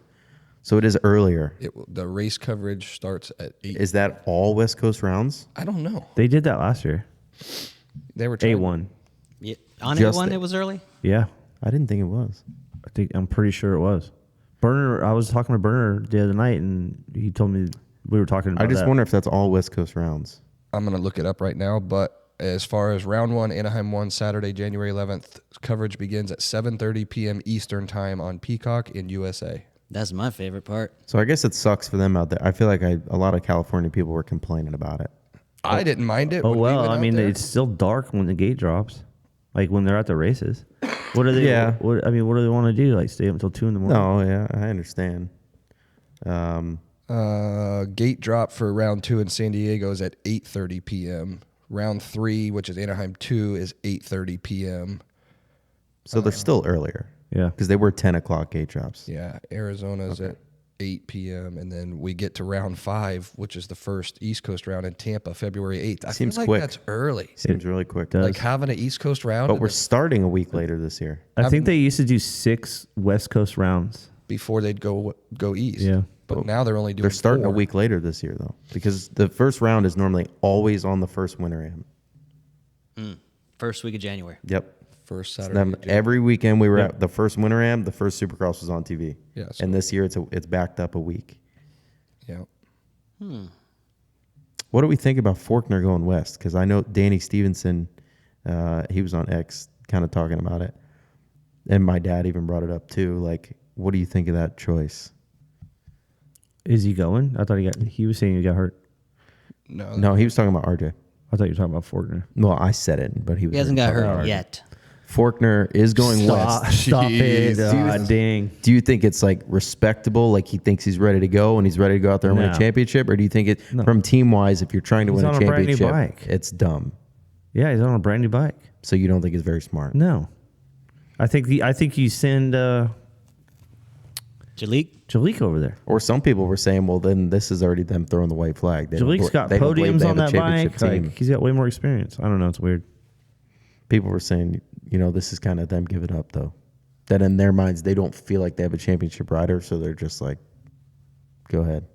So it is earlier. The race coverage starts at 8. Is that all West Coast rounds? I don't know. They did that last year. They were trying, A1. Yeah. On Just A1, the- it was early? Yeah, I didn't think it was. I'm pretty sure it was. Burner. I was talking to Burner the other night, and he told me we were talking about I just that. wonder if that's all West Coast rounds. I'm going to look it up right now, but as far as round 1, Anaheim 1, Saturday, January 11th, coverage begins at 7:30 p.m. Eastern time on Peacock in USA. That's my favorite part. So I guess it sucks for them out there. I feel like a lot of California people were complaining about it. I didn't mind it. Oh when we well, went I out mean, there. it's still dark when the gate drops, like when they're at the races. What do they? Yeah. What do they want to do? Like stay up until 2 a.m? No, yeah, I understand. Gate drop for round 2 in San Diego is at 8:30 p.m. Round 3, which is Anaheim 2, is 8:30 p.m. So they're still earlier Yeah. because they were 10 o'clock gate drops. Yeah, Arizona's at 8 p.m. And then we get to round 5, which is the first East Coast round in Tampa, February 8th. I Seems feel like quick. that's early. Seems really quick. does. Like having an East Coast round But and we're then starting a week later this year. I think they used to do 6 West Coast rounds. before they'd go east. Yeah. But now they're only doing They're starting 4. a week later this year, though, because the first round is normally always on the first winter am. First week of January. Yep. First Saturday. Then of January. every weekend we were at the first winter am, the first Supercross was on TV. Yeah, so- And this year it's backed up a week. Yeah. What do we think about Faulkner going west? Because I know Danny Stevenson, he was on X kind of talking about it. And my dad even brought it up too. Like, what do you think of that choice? Is he going? I thought he was saying he got hurt. No, he was talking about RJ. I thought you were talking about Faulkner. Well, I said it, but he was. He hasn't got talking hurt about RJ. yet. Faulkner is going west. Stop it. Jeez. Dang. Do you think it's like respectable, like he thinks he's ready to go and he's ready to go out there and win No. a championship? Or do you think it, No. from team wise, if you're trying to He's win a on a brand new championship, bike. it's dumb? Yeah, he's on a brand new bike. So you don't think it's very smart? No. I think you send Jalik? over there. Or some people were saying, well, then this is already them throwing the white flag. They don't Jalik's bel- got they don't believe podiums they on have a that championship bike. team. Like, he's got way more experience. I don't know. It's weird. People were saying, this is kind of them giving up, though. That in their minds, they don't feel like they have a championship rider, so they're just like Go ahead.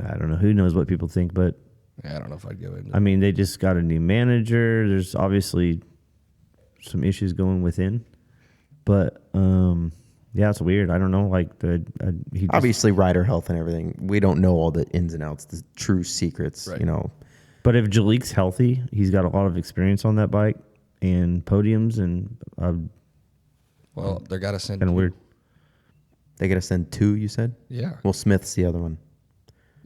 I don't know. Who knows what people think, but Yeah, I don't know if I'd go into. I mean, they just got a new manager. There's obviously some issues going within, but yeah, it's weird. I don't know. Like he just, Obviously, rider health and everything. We don't know all the ins and outs, the true secrets. Right. You know, but if Jalik's healthy, he's got a lot of experience on that bike and podiums, and well, they got to send. kind of weird. they got to send 2. You said. Yeah. Well, Smith's the other one.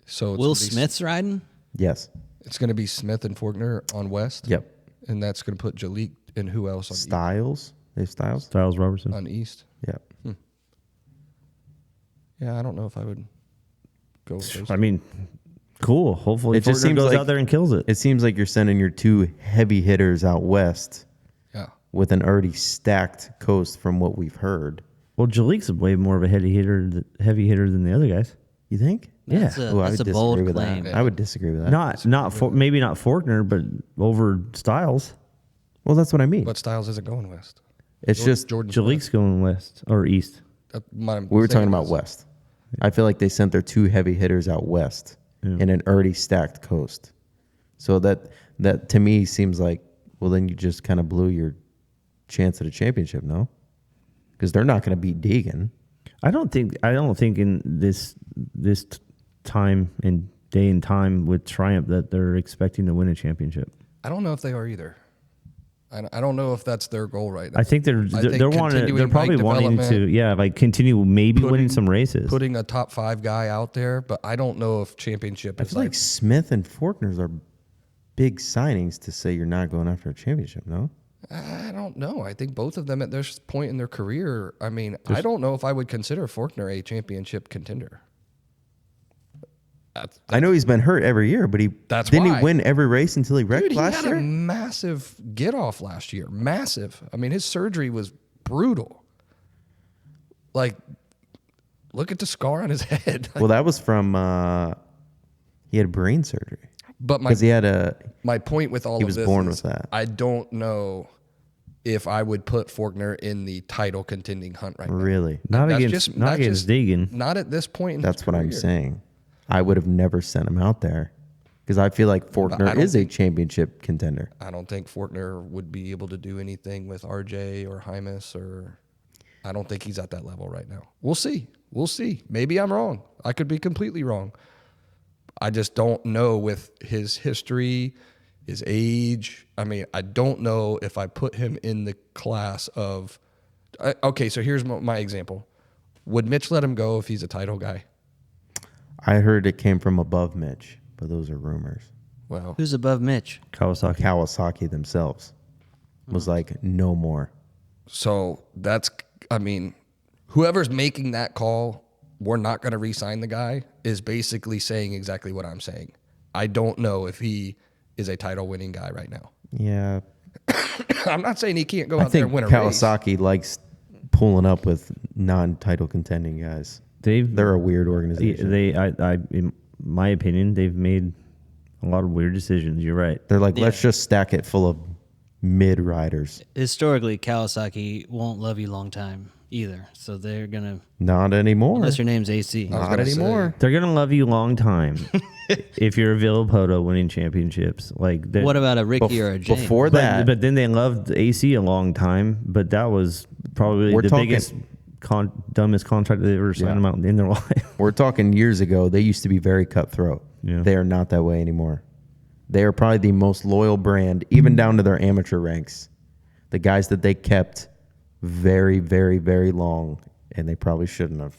So it's Will gonna be- Smith's riding? Yes. It's going to be Smith and Faulkner on West. Yep. And that's going to put Jalik and who else on Styles. They have Styles. Styles Robertson. on East. Yep. Yeah, I don't know if I would go with those. I mean, cool. Hopefully, It just Faulkner seems goes like- out there and kills it. It seems like you're sending your 2 heavy hitters out west Yeah. with an already stacked coast from what we've heard. Well, Jalik's way more of a heavy hitter than the other guys. You think? That's Yeah. a, Ooh, I that's would a bold disagree with claim. that. I would disagree with that. Maybe not Faulkner, but over Styles. Well, that's what I mean. But Styles isn't going West. It's just Jordan. Jalik's going west or east. we were talking about west. I feel like they sent their 2 heavy hitters out west in an already stacked coast. So that to me seems like, well, then you just kind of blew your chance at a championship, no? Because they're not going to beat Deegan. I don't think in this time and day and time with Triumph that they're expecting to win a championship. I don't know if they are either. I don't know if that's their goal right now. I think they're continuing probably bike wanting to development, continue maybe winning some races. putting a top 5 guy out there, but I don't know if championship I is feel like Smith and Faulkner's are big signings to say you're not going after a championship, no? I don't know. I think both of them at this point in their career, I mean, I don't know if I would consider Faulkner a championship contender. I know he's been hurt every year, but That's didn't why. he win every race until he wrecked Dude, he last had year? a massive get off last year. Massive. I mean, his surgery was brutal. Like, look at the scar on his head. Well, that was from he had brain surgery But because he had a. my point with all He of was this born is with that. I don't know if I would put Faulkner in the title contending hunt right now. Really, not That's against just- not that's against just- Deegan. Not at this point in that's his what I'm career. saying. I would have never sent him out there because I feel like Faulkner I don't is a championship contender. I don't think Faulkner would be able to do anything with RJ or Hymas or I don't think he's at that level right now. We'll see. We'll see. Maybe I'm wrong. I could be completely wrong. I just don't know with his history, his age. I mean, I don't know if I put him in the class of okay, so here's my example. Would Mitch let him go if he's a title guy? I heard it came from above Mitch, but those are rumors. Well, Who's above Mitch? Kawasaki. Kawasaki themselves was like, no more. so that's, I mean, whoever's making that call, we're not going to re-sign the guy, is basically saying exactly what I'm saying. I don't know if he is a title-winning guy right now. Yeah, I'm not saying he can't go I out there think and win a race. Kawasaki likes pulling up with non-title contending guys. They're a weird organization. In my opinion, they've made a lot of weird decisions. You're right. They're like, let's just stack it full of mid riders. Historically, Kawasaki won't love you long time either. So they're gonna, Not anymore. unless your name's AC. Not gonna say- anymore. They're gonna love you long time if you're a Villapoto winning championships. Like What about a Ricky or a James? Before that, but then they loved AC a long time. But that was probably We're the talking- biggest, dumbest contract they ever signed them out in their life. we're talking years ago, they used to be very cutthroat. Yeah. They are not that way anymore. They are probably the most loyal brand, even down to their amateur ranks. The guys that they kept very, very, very long, and they probably shouldn't have.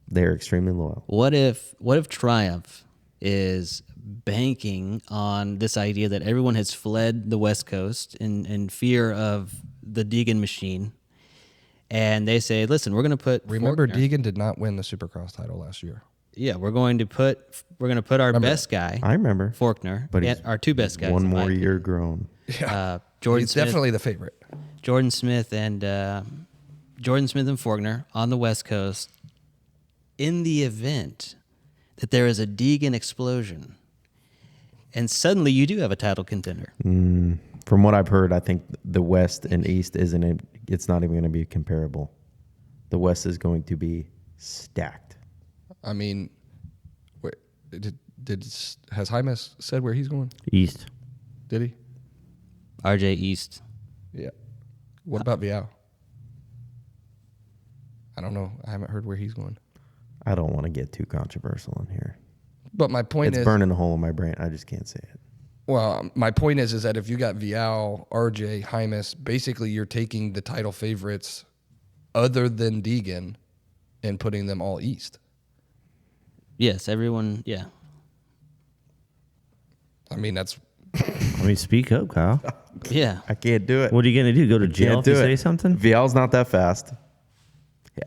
They're extremely loyal. What if Triumph is banking on this idea that everyone has fled the West Coast in fear of the Deegan machine, and they say, "Listen, we're going to put Remember, Faulkner- Deegan did not win the Supercross title last year. Yeah, we're going to put our best guy, I remember. Faulkner, But and he's our 2 best guys. One in my more opinion. year grown. Jordan He's Smith, definitely the favorite. Jordan Smith and Faulkner on the West Coast. In the event that there is a Deegan explosion, and suddenly you do have a title contender. From what I've heard, I think the West and East it's not even going to be comparable. The West is going to be stacked. I mean, has Hymas said where he's going? East. Did he? RJ East. Yeah. What about Vial? I don't know. I haven't heard where he's going. I don't want to get too controversial in here. But my point It's is, burning a hole in my brain. I just can't say it. well, my point is that if you got Vial, RJ, Hymas, basically you're taking the title favorites other than Deegan and putting them all east. Yes, everyone. Yeah. I mean, that's Speak up, Kyle. Yeah. I can't do it. What are you going to do? Go to jail Can't if do you it. say something? Vial's not that fast.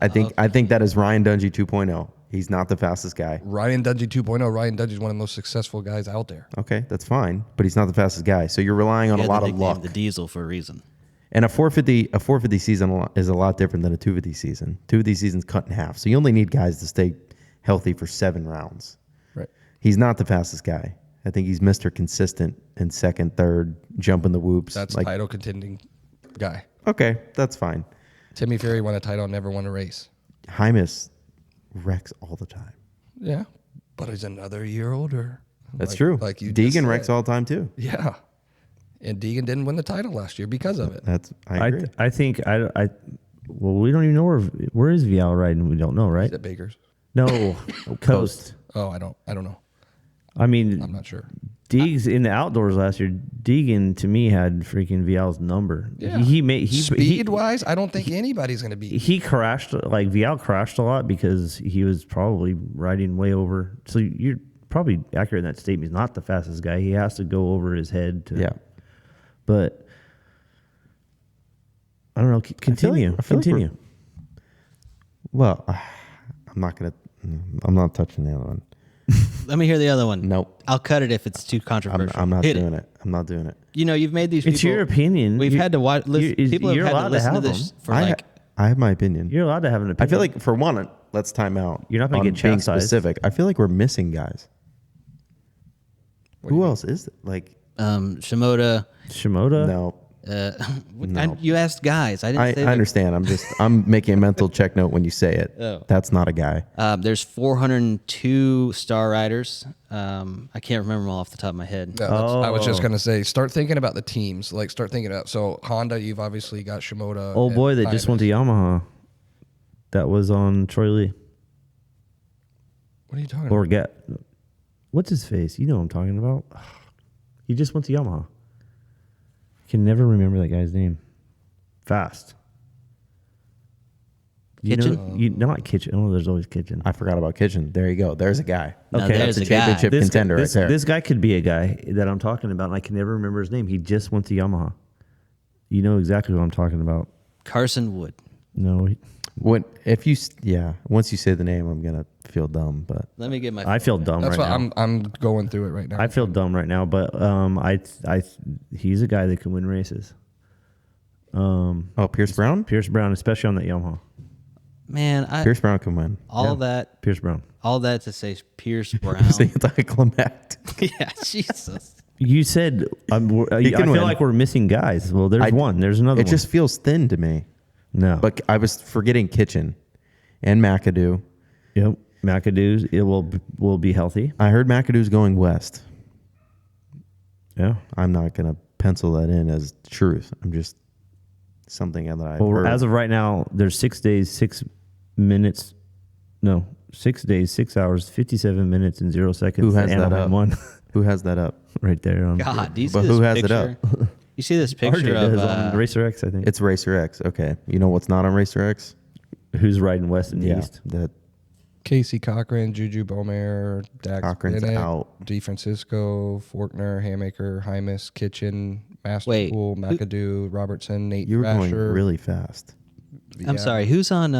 I think that is Ryan Dungey 2.0. He's not the fastest guy. Ryan Dungey 2.0. Ryan Dungey is one of the most successful guys out there. Okay, that's fine, but he's not the fastest guy. So you're relying on He a had lot the of nickname luck. The Diesel for a reason. And a 450 season is a lot different than a 250 season. 250 season's cut in half. So you only need guys to stay healthy for 7 rounds. Right. He's not the fastest guy. I think he's Mr. Consistent in second, third, jumping the whoops. That's title contending guy. Okay, that's fine. Timmy Ferry won a title, never won a race. Hymas wrecks all the time. Yeah, but he's another year older. That's true. Like you just Deegan wrecks said. all the time too. Yeah, and Deegan didn't win the title last year because of it. I agree. I think well, we don't even know where is Vial riding. We don't know, right? Is it Baker's? No, Coast. Oh, I don't know. I mean, I'm not sure. Deegs in the outdoors last year. Deegan to me had freaking Vial's number. Yeah. He Speed wise, I don't think anybody's going to beat. he crashed, like Vial crashed a lot because he was probably riding way over. So you're probably accurate in that statement. He's not the fastest guy. He has to go over his head. Yeah. But I don't know. Continue. I feel like Continue. Well, I'm not touching the other one. Let me hear the other one. Nope. I'll cut it if it's too controversial. I'm not Hit doing it. I'm not doing it. You know, you've made these It's people. your opinion. We've had to watch. People you're have had allowed to listen to have this them. for I like. I have my opinion. You're allowed to have an I opinion. feel like for one, let's time out. You're not gonna on get being chastised. specific. I feel like we're missing guys. Who else is it? Like Shimoda. Shimoda. no. No. You asked guys. I didn't say I understand. I'm making a mental check note when you say it. Oh. That's not a guy. There's 402 star riders. I can't remember them all off the top of my head. No, I was just going to say, start thinking about the teams. Like, start thinking about. So Honda, you've obviously got Shimoda. Old boy that just went to Yamaha. That was on Troy Lee. What are you talking Or about? what's his face? You know what I'm talking about. He just went to Yamaha. Can never remember that guy's name. Fast. Kitchen? Not Kitchen. Oh, there's always Kitchen. I forgot about Kitchen. There you go. There's a guy. Now Okay, there's That's a a guy. championship contender right there. This guy could be a guy that I'm talking about, and I can never remember his name. He just went to Yamaha. You know exactly what I'm talking about. Carson Wood. No, Once you say the name, I'm gonna feel dumb. But Let me get my. I feel dumb That's right why now. I'm going through it right now. I feel dumb right now, but he's a guy that can win races. Pierce Brown. Pierce Brown, especially on that Yamaha. Man, Pierce Brown can win. all that Pierce Brown. to say Pierce Brown. It's anticlimactic. Yeah, Jesus. You said I feel win. like we're missing guys. Well, there's one. There's another It one. just feels thin to me. No. But I was forgetting Kitchen and McAdoo. Yep. McAdoo, it will be healthy. I heard McAdoo's going west. Yeah. I'm not gonna pencil that in as truth. I'm just something that I've Well, heard. as of right now, there's 6 days, 6 minutes. No, 6 days, 6 hours, 57 minutes, and 0 seconds. Who has that Anaheim up? won. Who has that up? Right there. On God, do you see But this who has it picture? You see this RJ picture of does on Racer X, I think. It's Racer X. Okay. You know what's not on Racer X? Who's riding west and Yeah. east? That Casey Cochran, Juju Beaumare, Dax Cochran's Bennett, out. DeFrancisco, Forkner, Hammaker, Hymas, Kitchen, Masterpool, McAdoo, Robertson, Nate you were going Thrasher. really fast. I'm sorry. Who's on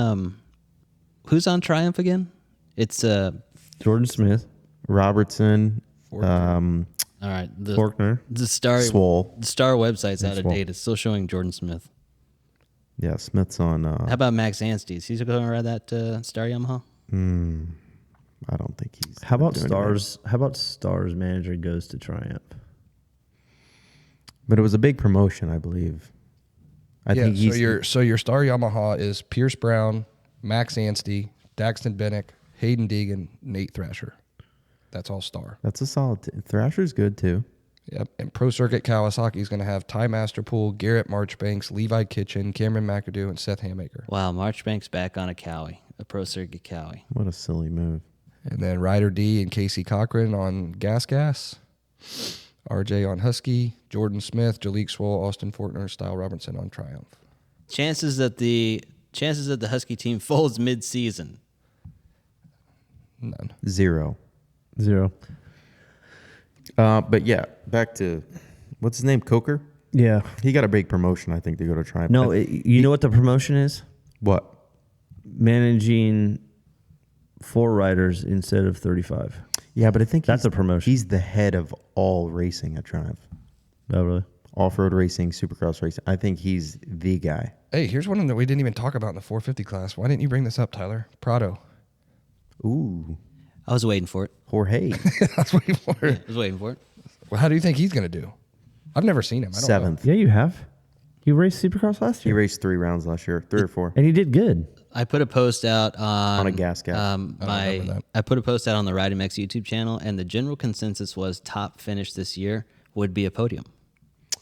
Triumph again? It's Jordan Smith, Robertson, all right. Forkner. The Star Swole. The Star website's out of Swole. date. It's still showing Jordan Smith. Yeah, Smith's on. How about Max Anstey? Is he going to ride that Star Yamaha? I don't think he's. How about doing Stars? How about Stars manager goes to Triumph? it. But it was a big promotion, I believe. I think he's. So your star Yamaha is Pierce Brown, Max Anstey, Daxton Bennick, Hayden Deegan, Nate Thrasher. That's all star. That's a solid. Thrasher's good too. Yep. And Pro Circuit Kawasaki is going to have Ty Masterpool, Garrett Marchbanks, Levi Kitchen, Cameron McAdoo, and Seth Hamaker. Wow, Marchbank's back on a Cowie, a Pro Circuit Cowie. What a silly move. And then Ryder D and Casey Cochran on Gas. RJ on Husky, Jordan Smith, Jalik Swoll, Austin Fortner, Style Robertson on Triumph. Chances that the Husky team folds mid-season. None. 0. But yeah, back to what's his name, Coker. Yeah. He got a big promotion, I think, to go to Triumph. No, you know what the promotion is? What? Managing 4 riders instead of 35. Yeah, but I think That's a promotion. He's the head of all racing at Triumph. Oh, really? Off-road racing, Supercross racing. I think he's the guy. Hey, here's one that we didn't even talk about in the 450 class. Why didn't you bring this up, Tyler? Prado. Ooh, I was waiting for it. Jorge. That's what you wanted. I was waiting for it. Well, how do you think he's going to do? I've never seen him. I don't know. 7th. Yeah, you have. You raced Supercross last He year. raced 3 rounds last year, 3 or 4. And he did good. I put a post out on a gas gas. remember that. I put a post out on the Riding Mex YouTube channel, and the general consensus was top finish this year would be a podium.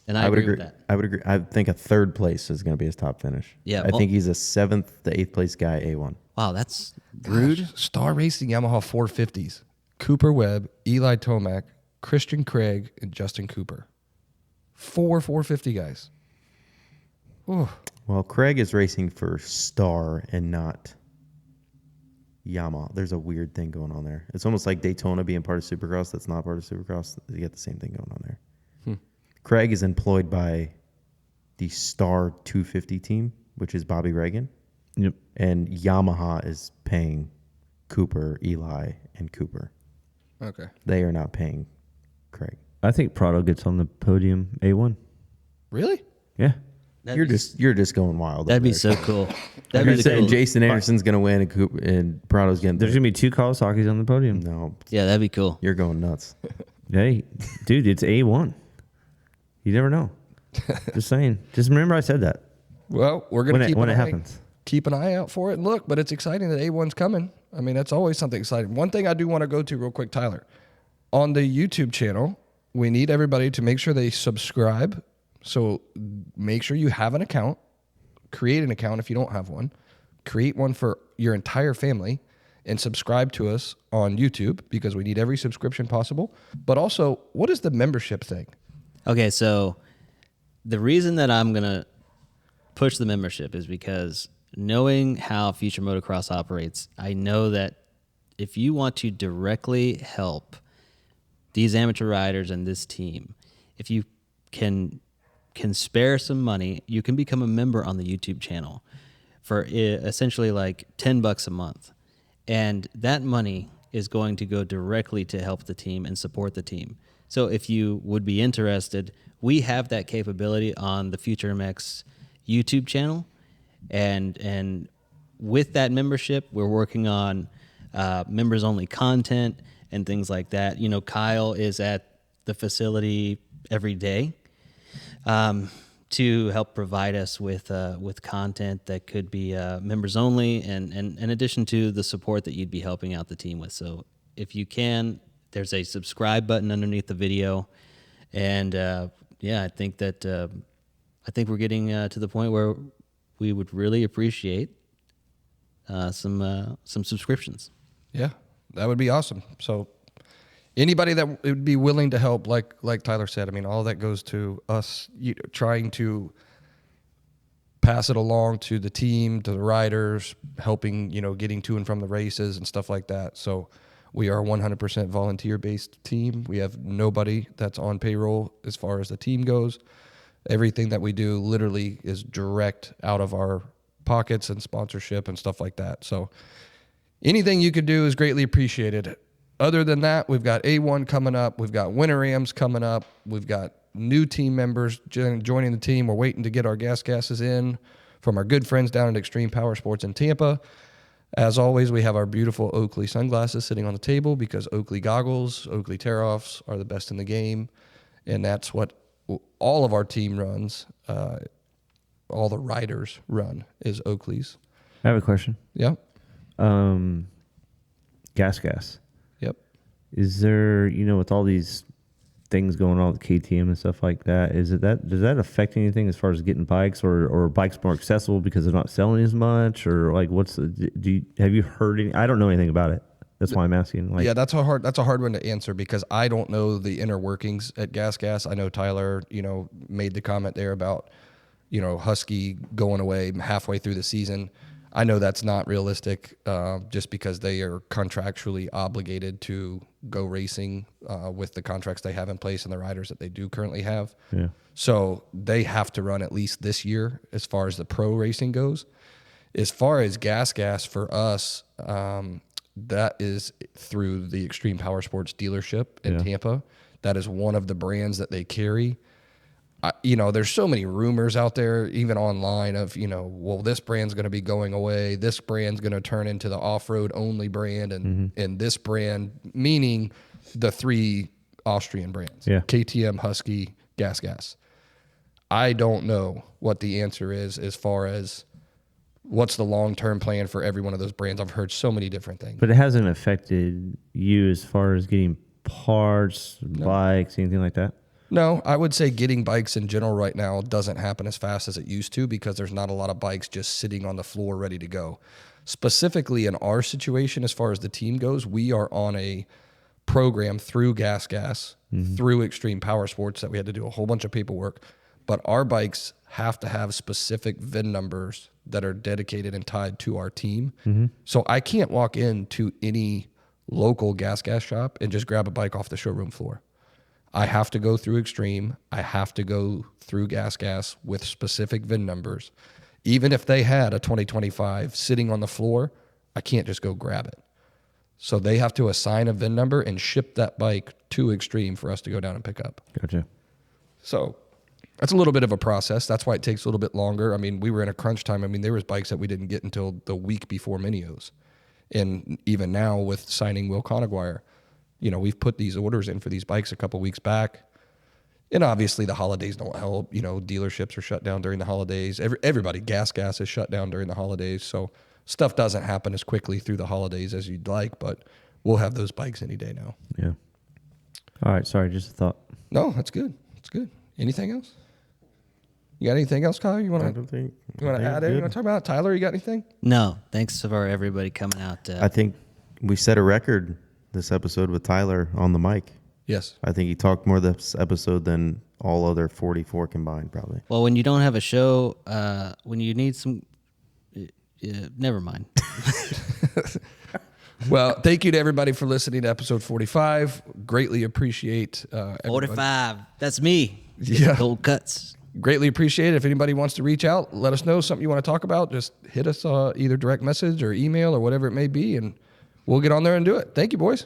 And I would agree agree. with that. I would agree. I think a 3rd place is going to be his top finish. Yeah, I well- think he's a 7th to 8th place guy, A1. Wow, that's Rude. Star Racing Yamaha 450s. Cooper Webb, Eli Tomac, Christian Craig, and Justin Cooper. 4 450 guys. Ooh. Well, Craig is racing for Star and not Yamaha. There's a weird thing going on there. It's almost like Daytona being part of Supercross. That's not part of Supercross. You get the same thing going on there. Craig is employed by the Star 250 team, which is Bobby Reagan. Yep. And Yamaha is paying Cooper, Eli, and Cooper. Okay. They are not paying Craig. I think Prado gets on the podium A1. Really? Yeah. You're just going wild. that'd over be there. so cool. You're That'd be the saying cool. Jason Anderson's going to win and Cooper and Prado's getting There's going to be 2 Kawasaki's on the podium. No, Yeah, that'd be cool. you're going nuts. Hey, dude, it's A1. You never know. Just saying. Just remember I said that Well, we're going to keep when an it eye- happens. Keep an eye out for it and look, but it's exciting that A1's coming. I mean, that's always something exciting. One thing I do want to go to real quick, Tyler. On the YouTube channel, we need everybody to make sure they subscribe. So make sure you have an account. Create an account if you don't have one. Create one for your entire family and subscribe to us on YouTube because we need every subscription possible. But also, what is the membership thing? Okay, so the reason that I'm going to push the membership is because knowing how Future Motocross operates, I know that if you want to directly help these amateur riders and this team, if you can spare some money, you can become a member on the YouTube channel for essentially like $10 a month. And that money is going to go directly to help the team and support the team. So if you would be interested, we have that capability on the Future MX YouTube channel. And with that membership, we're working on members only content and things like that. You know, Kyle is at the facility every day to help provide us with content that could be members only, and in addition to the support that you'd be helping out the team with. So if you can, there's a subscribe button underneath the video, and I think that we're getting to the point where we would really appreciate some subscriptions. Yeah, that would be awesome. So anybody that would be willing to help, like Tyler said, I mean, all that goes to us trying to pass it along to the team, to the riders, helping, getting to and from the races and stuff like that. So we are a 100% volunteer-based team. We have nobody that's on payroll as far as the team goes. Everything that we do literally is direct out of our pockets and sponsorship and stuff like that. So anything you could do is greatly appreciated. Other than that, we've got A1 coming up. We've got Winter Rams coming up. We've got new team members joining the team. We're waiting to get our gases in from our good friends down at Extreme Power Sports in Tampa. As always, we have our beautiful Oakley sunglasses sitting on the table because Oakley goggles, Oakley tear-offs are the best in the game. And that's what all of our team runs, all the riders run, is Oakley's. I have a question. Yeah. gas. Yep. Is there, with all these things going on with KTM and stuff like that, does that affect anything as far as getting bikes or bikes more accessible because they're not selling as much, or like have you heard any? I don't know anything about it. That's why I'm asking. Yeah, that's a hard one to answer because I don't know the inner workings at Gas. I know Tyler, made the comment there about, Husky going away halfway through the season. I know that's not realistic, just because they are contractually obligated to go racing with the contracts they have in place and the riders that they do currently have. Yeah. So they have to run at least this year as far as the pro racing goes. As far as Gas for us, that is through the Extreme Power Sports dealership in Tampa. That is one of the brands that they carry. There's so many rumors out there, even online, of, this brand's going to be going away. This brand's going to turn into the off-road only brand. And this brand, meaning the 3 Austrian brands, KTM, Husky, Gas. I don't know what the answer is as far as what's the long-term plan for every one of those brands. I've heard so many different things. But it hasn't affected you as far as getting parts, bikes, anything like that? No, I would say getting bikes in general right now doesn't happen as fast as it used to because there's not a lot of bikes just sitting on the floor ready to go. Specifically in our situation, as far as the team goes, we are on a program through Gas, through Extreme Power Sports that we had to do a whole bunch of paperwork. But our bikes have to have specific VIN numbers that are dedicated and tied to our team. So I can't walk into any local gas shop and just grab a bike off the showroom floor. I have to go through Extreme. I have to go through Gas with specific VIN numbers. Even if they had a 2025 sitting on the floor, I can't just go grab it. So they have to assign a VIN number and ship that bike to Extreme for us to go down and pick up. Gotcha. So that's a little bit of a process. That's why it takes a little bit longer. I mean, we were in a crunch time. I mean, there was bikes that we didn't get until the week before Minios. And even now with signing Will Conaguire, we've put these orders in for these bikes a couple weeks back. And obviously the holidays don't help. Dealerships are shut down during the holidays. Everybody, Gas is shut down during the holidays. So stuff doesn't happen as quickly through the holidays as you'd like, but we'll have those bikes any day now. Yeah. All right. Sorry, just a thought. No, that's good. That's good. Anything else? You got anything else, Kyle? You want to add in? You want to talk about it? Tyler, you got anything? No. Thanks for everybody coming out. I think we set a record this episode with Tyler on the mic. Yes. I think he talked more this episode than all other 44 combined, probably. Well, when you don't have a show, when you need some, never mind. Well, thank you to everybody for listening to episode 45. Greatly appreciate 45. That's me. Yeah. Cold cuts. Greatly appreciate it. If anybody wants to reach out, let us know something you want to talk about. Just hit us either direct message or email or whatever it may be, and we'll get on there and do it. Thank you, boys.